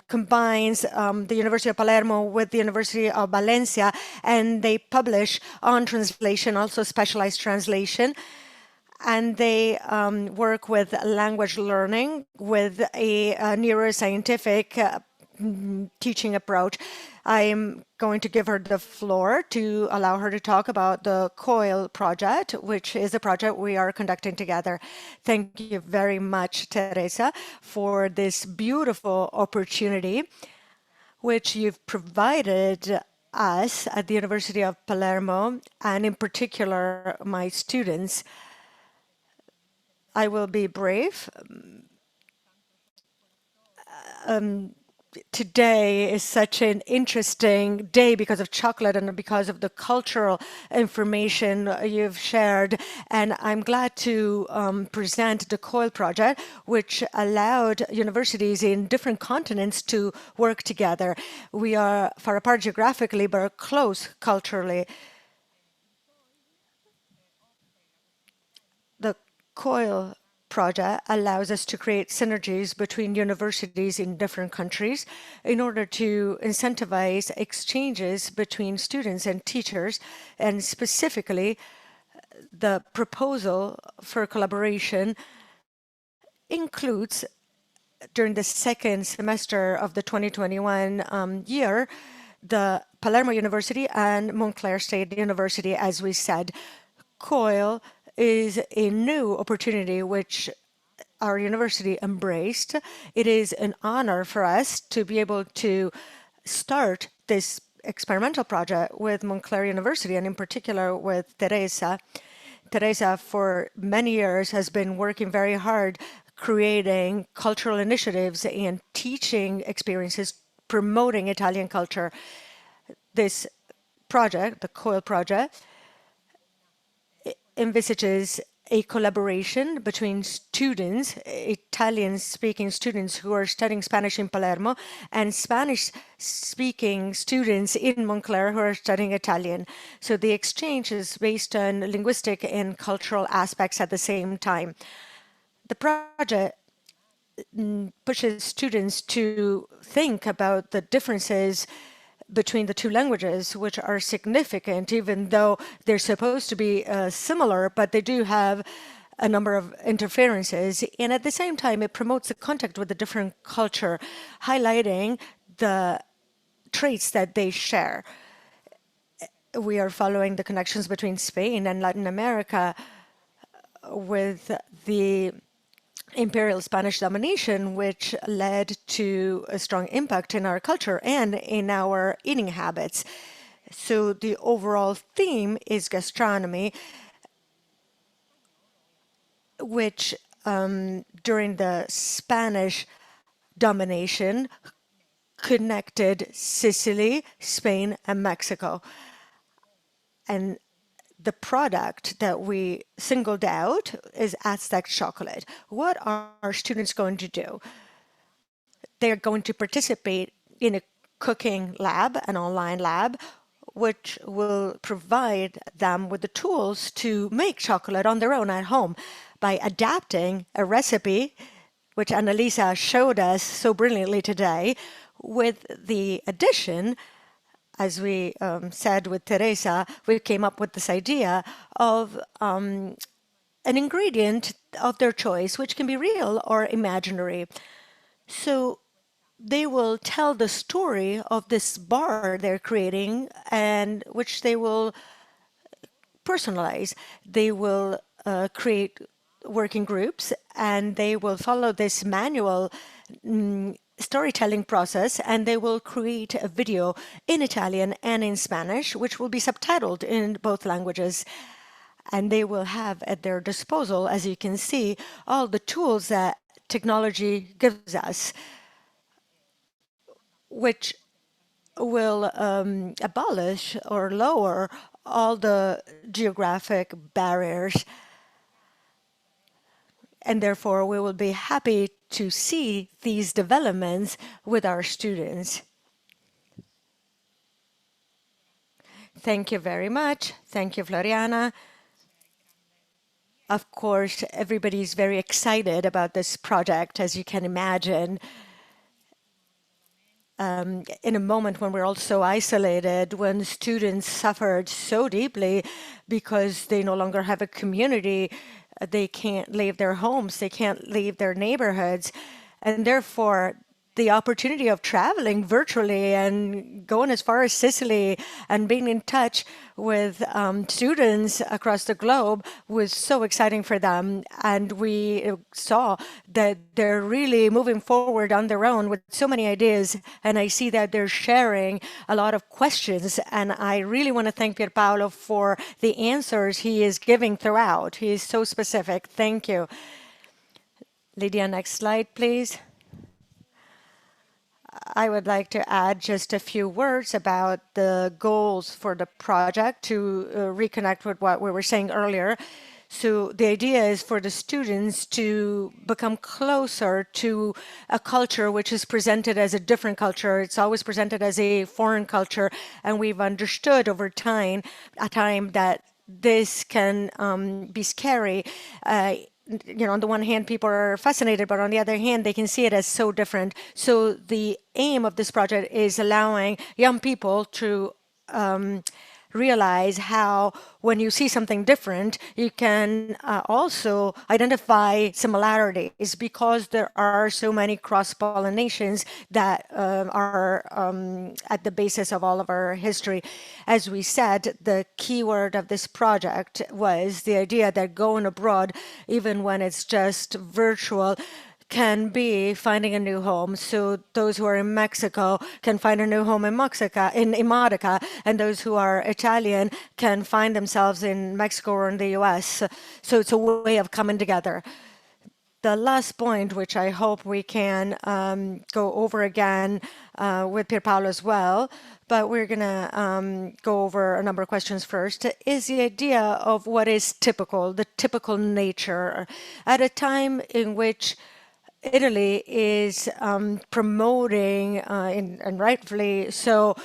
Speaker 2: combines the University of Palermo with the University of Valencia, and they publish on translation, also specialized translation. And they work with language learning with a neuroscientific teaching approach. I am going to give her the floor to allow her to talk about the COIL project, which is a project we are conducting together. Thank you very much, Teresa, for this beautiful opportunity, which you've provided us at the University of Palermo, and in particular, my students. I will be brave. Today is such an interesting day because of chocolate and because of the cultural information you've shared. And I'm glad to present the COIL project, which allowed universities in different continents to work together. We are far apart geographically, but are close culturally. The COIL project allows us to create synergies between universities in different countries in order to incentivize exchanges between students and teachers. And specifically, the proposal for collaboration includes, during the second semester of the 2021 year, the Palermo University and Montclair State University, as we said. COIL is a new opportunity which our university embraced. It is an honor for us to be able to start this experimental project with Montclair University, and in particular with Teresa. Teresa, for many years, has been working very hard creating cultural initiatives and teaching experiences promoting Italian culture. This project, the COIL project, envisages a collaboration between students, Italian-speaking students who are studying Spanish in Palermo, and Spanish-speaking students in Montclair who are studying Italian. So the exchange is based on linguistic and cultural aspects at the same time. The project pushes students to think about the differences between the two languages, which are significant, even though they're supposed to be similar, but they do have a number of interferences. And at the same time, it promotes the contact with a different culture, highlighting the traits that they share. We are following the connections between Spain and Latin America with the imperial Spanish domination, which led to a strong impact in our culture and in our eating habits. So the overall theme is gastronomy, which during the Spanish domination connected Sicily, Spain, and Mexico. And the product that we singled out is Aztec Chocolate. What are our students going to do? They are going to participate in a cooking lab, an online lab, which will provide them with the tools to make chocolate on their own at home by adapting a recipe, which Annalisa showed us so brilliantly today, with the addition, as we said with Teresa, we came up with this idea of an ingredient of their choice, which can be real or imaginary. So they will tell the story of this bar they're creating and which they will personalize. They will create working groups and they will follow this manual storytelling process, and they will create a video in Italian and in Spanish, which will be subtitled in both languages. And they will have at their disposal, as you can see, all the tools that technology gives us, which will abolish or lower all the geographic barriers. And therefore, we will be happy to see these developments with our students. Thank you very much. Thank you, Floriana. Of course, everybody is very excited about this project, as you can imagine. In a moment when we're all so isolated, when students suffered so deeply because they no longer have a community, they can't leave their homes, they can't leave their neighborhoods, and therefore the opportunity of traveling virtually and going as far as Sicily and being in touch with students across the globe was so exciting for them. And we saw that they're really moving forward on their own with so many ideas. And I see that they're sharing a lot of questions. And I really want to thank Pierpaolo for the answers he is giving throughout. He is so specific. Thank you. Lydia, next slide, please. I would like to add just a few words about the goals for the project to reconnect with what we were saying earlier. So the idea is for the students to become closer to a culture which is presented as a different culture. It's always presented as a foreign culture, and we've understood over time that this can be scary. On the one hand, people are fascinated, but on the other hand, they can see it as so different. So the aim of this project is allowing young people to realize how when you see something different, you can also identify similarities because there are so many cross-pollinations that are at the basis of all of our history. As we said, the key word of this project was the idea that going abroad, even when it's just virtual, can be finding a new home. So those who are in Mexico can find a new home in Modica, and those who are Italian can find themselves in Mexico or in the US. So it's a way of coming together. The last point, which I hope we can go over again with Pierpaolo as well, but we're going to go over a number of questions first, is the idea of what is typical, the typical nature, at a time in which Italy is promoting, and rightfully so,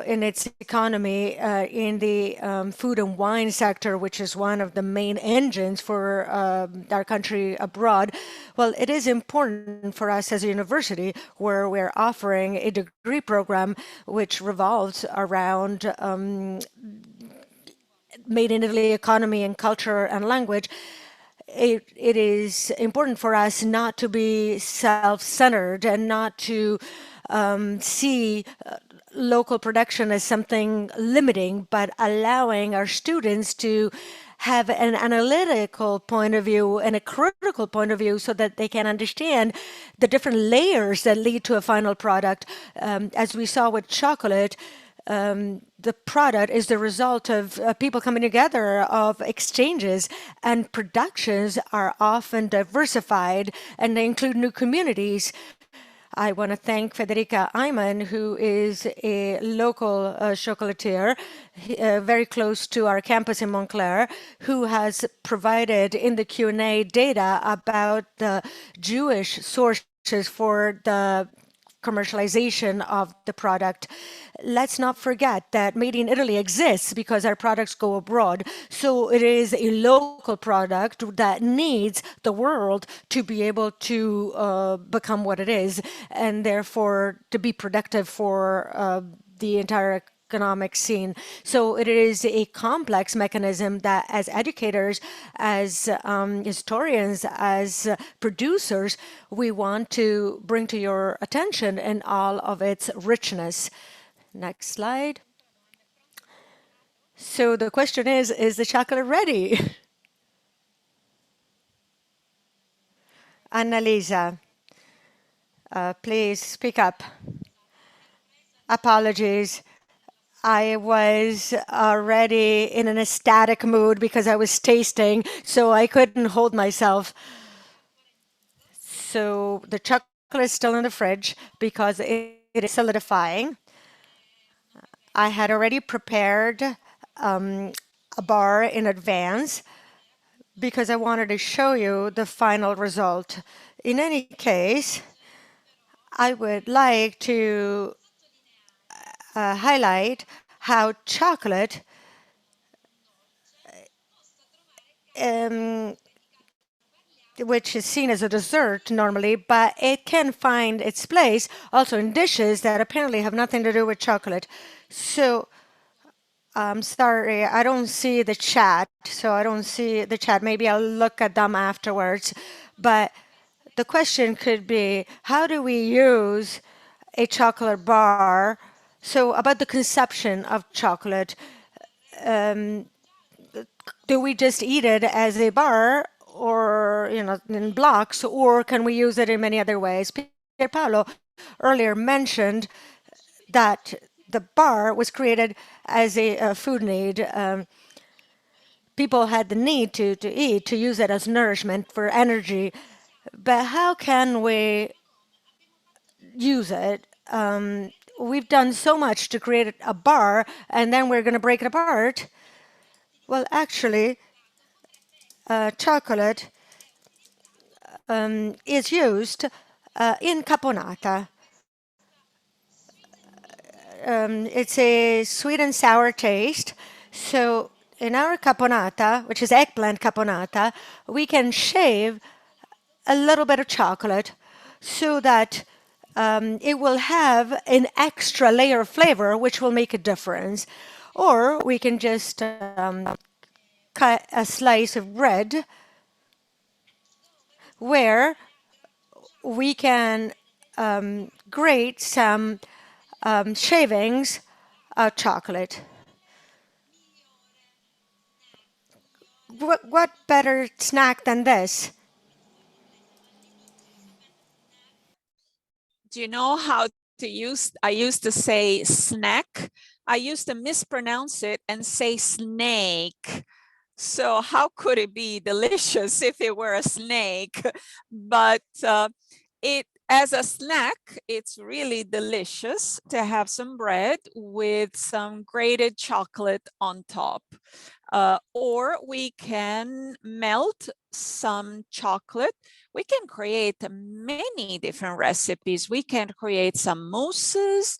Speaker 2: in its economy, in the food and wine sector, which is one of the main engines for our country abroad. Well, it is important for us as a university where we're offering a degree program which revolves around made in Italy economy and culture and language. It is important for us not to be self-centered and not to see local production as something limiting, but allowing our students to have an analytical point of view and a critical point of view so that they can understand the different layers that lead to a final product. As we saw with chocolate, the product is the result of people coming together, of exchanges, and productions are often diversified and they include new communities. I want to thank Federica Ayman, who is a local chocolatier very close to our campus in Montclair, who has provided in the Q&A data about the Jewish sources for the commercialization of the product. Let's not forget that Made in Italy exists because our products go abroad. So it is a local product that needs the world to be able to become what it is, and therefore to be productive for the entire economic scene. So it is a complex mechanism that, as educators, as historians, as producers, we want to bring to your attention in all of its richness. Next slide. So the question is the chocolate ready? Annalisa, please speak up. Apologies. I was already in an ecstatic mood because I was tasting, so I couldn't hold myself. So the chocolate is still in the fridge because it is solidifying. I had already prepared a bar in advance because I wanted to show you the final result. In any case, I would like to highlight how chocolate which is seen as a dessert normally, but it can find its place also in dishes that apparently have nothing to do with chocolate. So I'm sorry, I don't see the chat. So I don't see the chat. Maybe I'll look at them afterwards. But the question could be, how do we use a chocolate bar? So about the conception of chocolate, do we just eat it as a bar or, in blocks, or can we use it in many other ways? Pierpaolo earlier mentioned that the bar was created as a food need. People had the need to eat, to use it as nourishment for energy. But how can we use it? We've done so much to create a bar, and then we're going to break it apart. Well, actually, chocolate is used in caponata. It's a sweet and sour taste. So in our caponata, which is eggplant caponata, we can shave a little bit of chocolate so that it will have an extra layer of flavor, which will make a difference. Or we can just cut a slice of bread where we can grate some shavings of chocolate. What better snack than this?
Speaker 1: Do you know how to use? I used to say snack. I used to mispronounce it and say snake. So how could it be delicious if it were a snake? But it as a snack, it's really delicious to have some bread with some grated chocolate on top. or we can melt some chocolate. We can create many different recipes. We can create some mousses.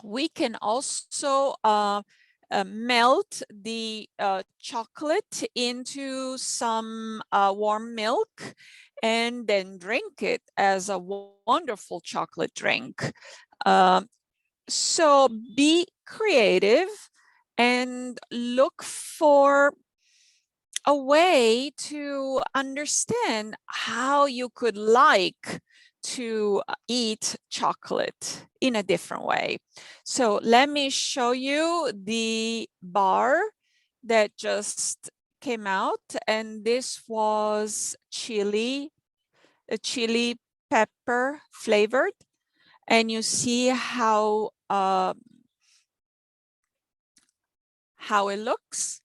Speaker 1: We can also melt the chocolate into some warm milk and then drink it as a wonderful chocolate drink. So be creative and look for a way to understand how you could like to eat chocolate in a different way. So let me show you the bar that just came out, and this was chili pepper flavored, and you see how it looks.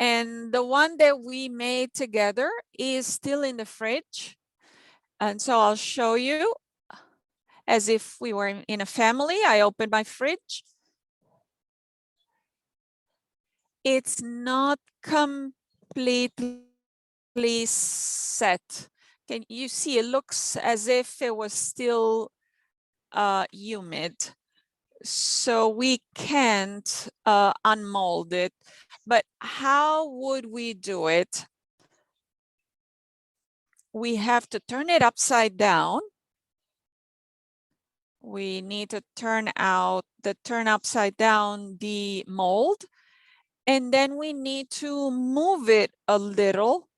Speaker 1: And the one that we made together is still in the fridge. And so I'll show you as if we were in a family. I opened my fridge. It's not completely set. Can you see? It looks as if it was still humid. So we can't unmold it. But how would we do it? We have to turn it upside down. We need to turn upside down the mold. And then we need to move it a little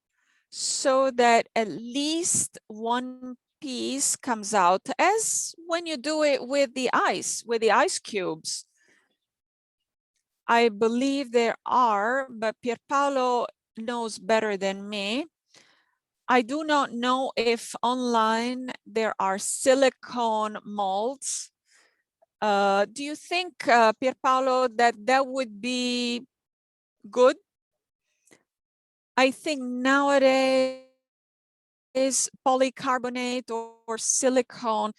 Speaker 1: so that at least one piece comes out, as when you do it with the ice cubes. I believe there are, but Pierpaolo knows better than me. I do not know if online there are silicone molds. Do you think, Pierpaolo, that would be good? I think nowadays polycarbonate or silicone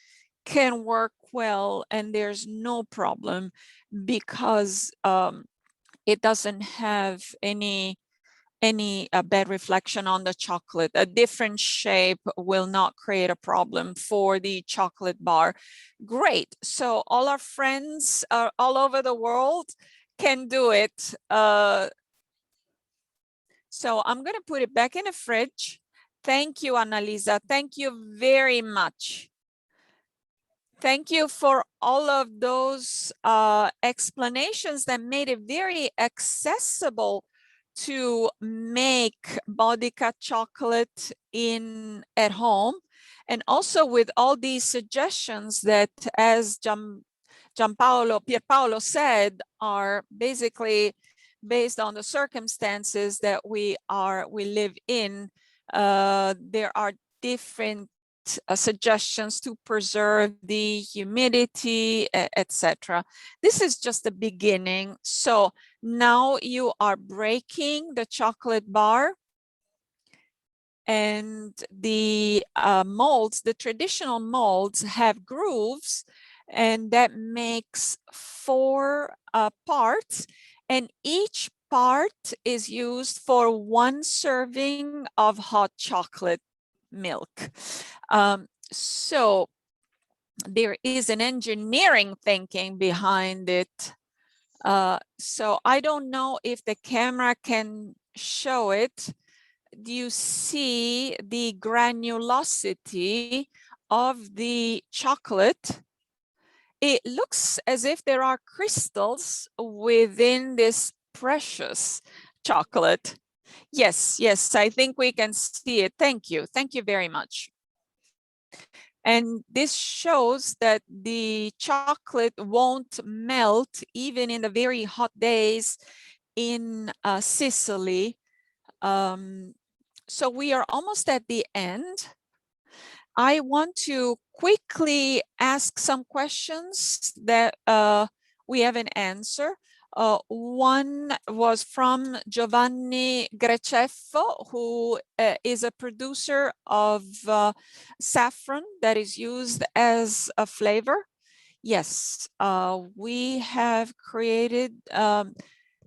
Speaker 1: can work well, and there's no problem because it doesn't have any bad reflection on the chocolate. A different shape will not create a problem for the chocolate bar. Great. So all our friends all over the world can do it. So I'm going to put it back in the fridge. Thank you, Annalisa. Thank you very much. Thank you for all of those explanations that made it very accessible to make Modica chocolate at home, and also with all these suggestions that, as Pierpaolo said, are basically based on the circumstances that we live in. There are different suggestions to preserve the humidity, etc. This is just the beginning. So now you are breaking the chocolate bar, and the molds, the traditional molds, have grooves, and that makes 4 parts, and each part is used for 1 serving of hot chocolate milk. So there is an engineering thinking behind it. So I don't know if the camera can show it. Do you see the granulosity of the chocolate? It looks as if there are crystals within this precious chocolate. Yes, I think we can see it. Thank you very much. And this shows that the chocolate won't melt even in the very hot days in Sicily. So we are almost at the end. I want to quickly ask some questions that we haven't answered. One was from Giovanni Greceffo, who is a producer of saffron that is used as a flavor. Yes, we have created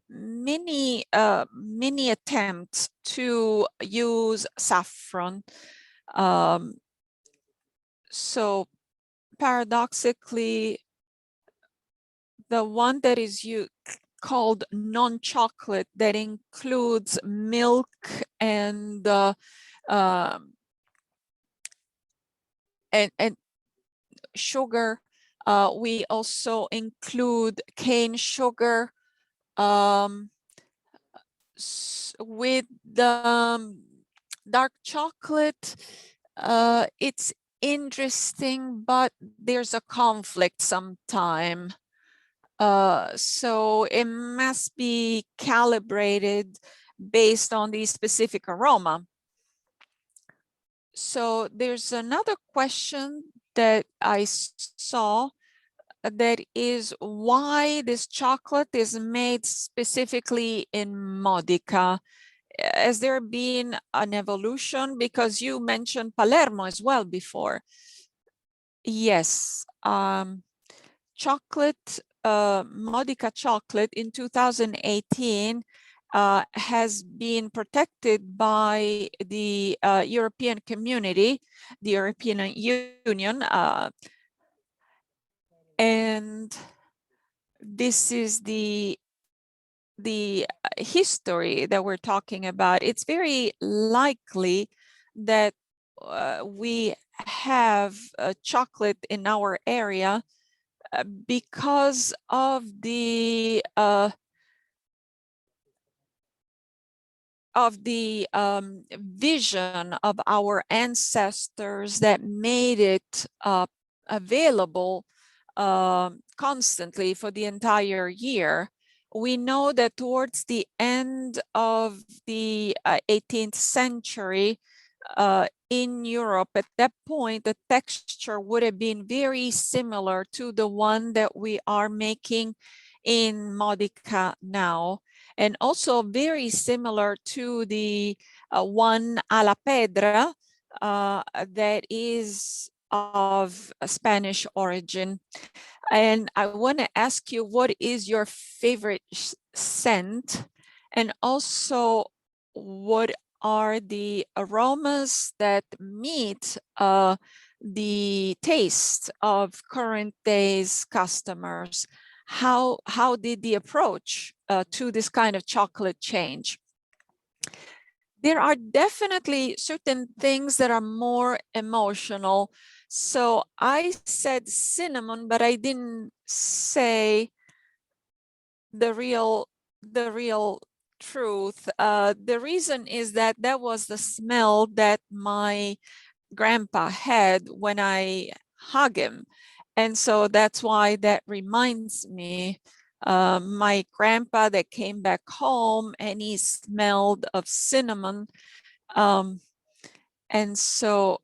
Speaker 1: many attempts to use saffron. So paradoxically, the one that is called non-chocolate, that includes milk and and sugar. We also include cane sugar. With the dark chocolate, it's interesting, but there's a conflict sometime. So it must be calibrated based on the specific aroma. So there's another question that I saw, that is why this chocolate is made specifically in Modica. Has there been an evolution? Because you mentioned Palermo as well before. Yes, chocolate, Modica chocolate in 2018 has been protected by the European community, the European Union, and this is the history that we're talking about. It's very likely that we have chocolate in our area because of the vision of our ancestors that made it available constantly for the entire year. We know that towards the end of the 18th century, in Europe, at that point, the texture would have been very similar to the one that we are making in Modica now, and also very similar to the one alla pedra that is of Spanish origin. And I want to ask you, what is your favorite scent? And also, what are the aromas that meet the taste of current days customers? How did the approach to this kind of chocolate change? There are definitely certain things that are more emotional. So I said cinnamon, but I didn't say the real truth. The reason is that that was the smell that my grandpa had when I hug him. And so that's why that reminds me my grandpa that came back home and he smelled of cinnamon. And so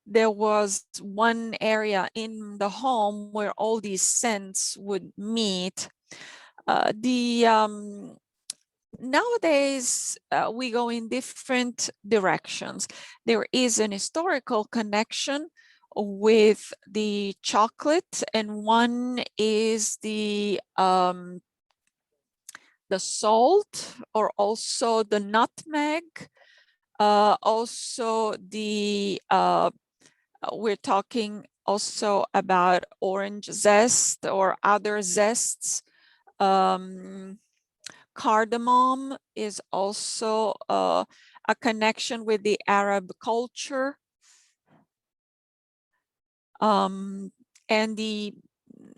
Speaker 1: there was one area in the home where all these scents would meet. Nowadays, we go in different directions. There is an historical connection with the chocolate, and one is the salt, or also the nutmeg, also the we're talking also about orange zest or other zests. Cardamom is also a connection with the Arab culture. And the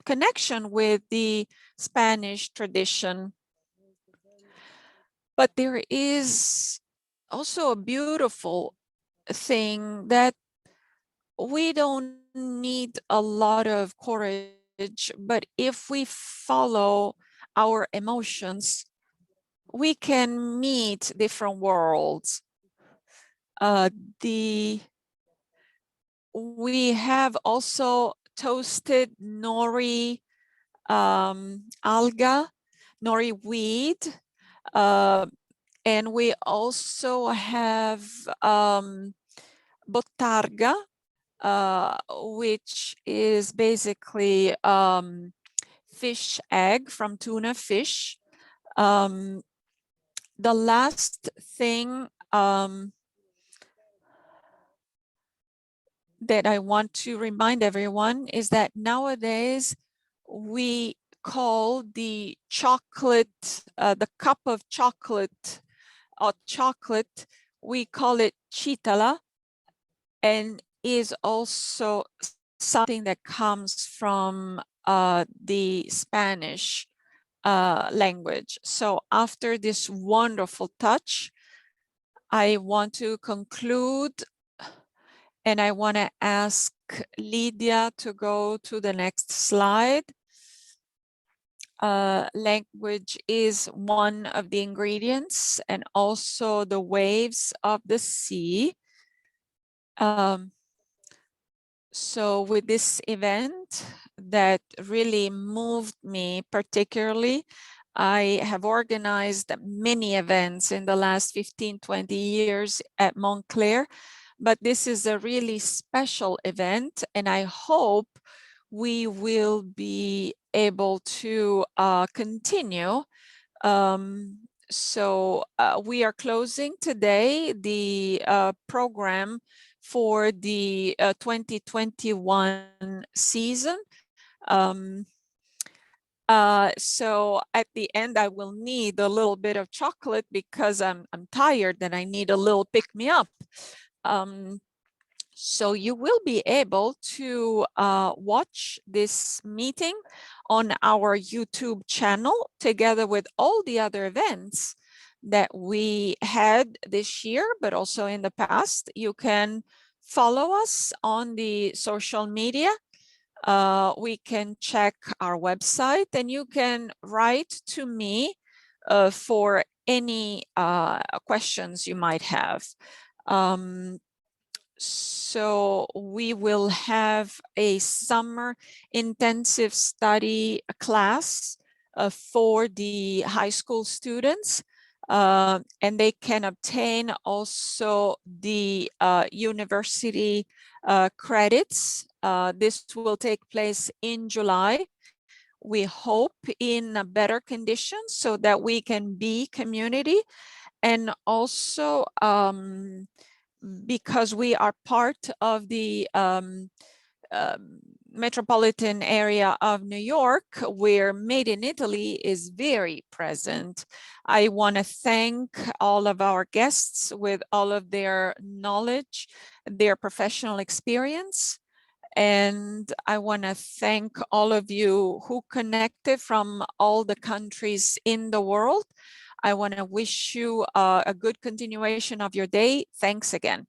Speaker 1: connection with the Spanish tradition. But there is also a beautiful thing that we don't need a lot of courage, but if we follow our emotions, we can meet different worlds. We have also toasted nori alga, nori weed, and we also have botarga, which is basically fish egg from tuna fish. The last thing that I want to remind everyone is that nowadays we call the chocolate, the cup of chocolate, we call it chitala, and is also something that comes from the Spanish language. So after this wonderful touch, I want to conclude, and I want to ask Lydia to go to the next slide. Language is one of the ingredients and also the waves of the sea. So with this event that really moved me particularly, I have organized many events in the last 15, 20 years at Montclair, but this is a really special event, and I hope we will be able to continue. So we are closing today the program for the 2021 season. So at the end, I will need a little bit of chocolate because I'm tired and I need a little pick-me-up. So you will be able to watch this meeting on our YouTube channel together with all the other events that we had this year, but also in the past. You can follow us on the social media. We can check our website, and you can write to me for any questions you might have. So we will have a summer intensive study class for the high school students, and they can obtain also the university credits. This will take place in July. We hope in a better conditions so that we can be community, and also because we are part of the metropolitan area of New York, where Made in Italy is very present. I want to thank all of our guests with all of their knowledge, their professional experience. And I want to thank all of you who connected from all the countries in the world. I want to wish you a good continuation of your day. Thanks again.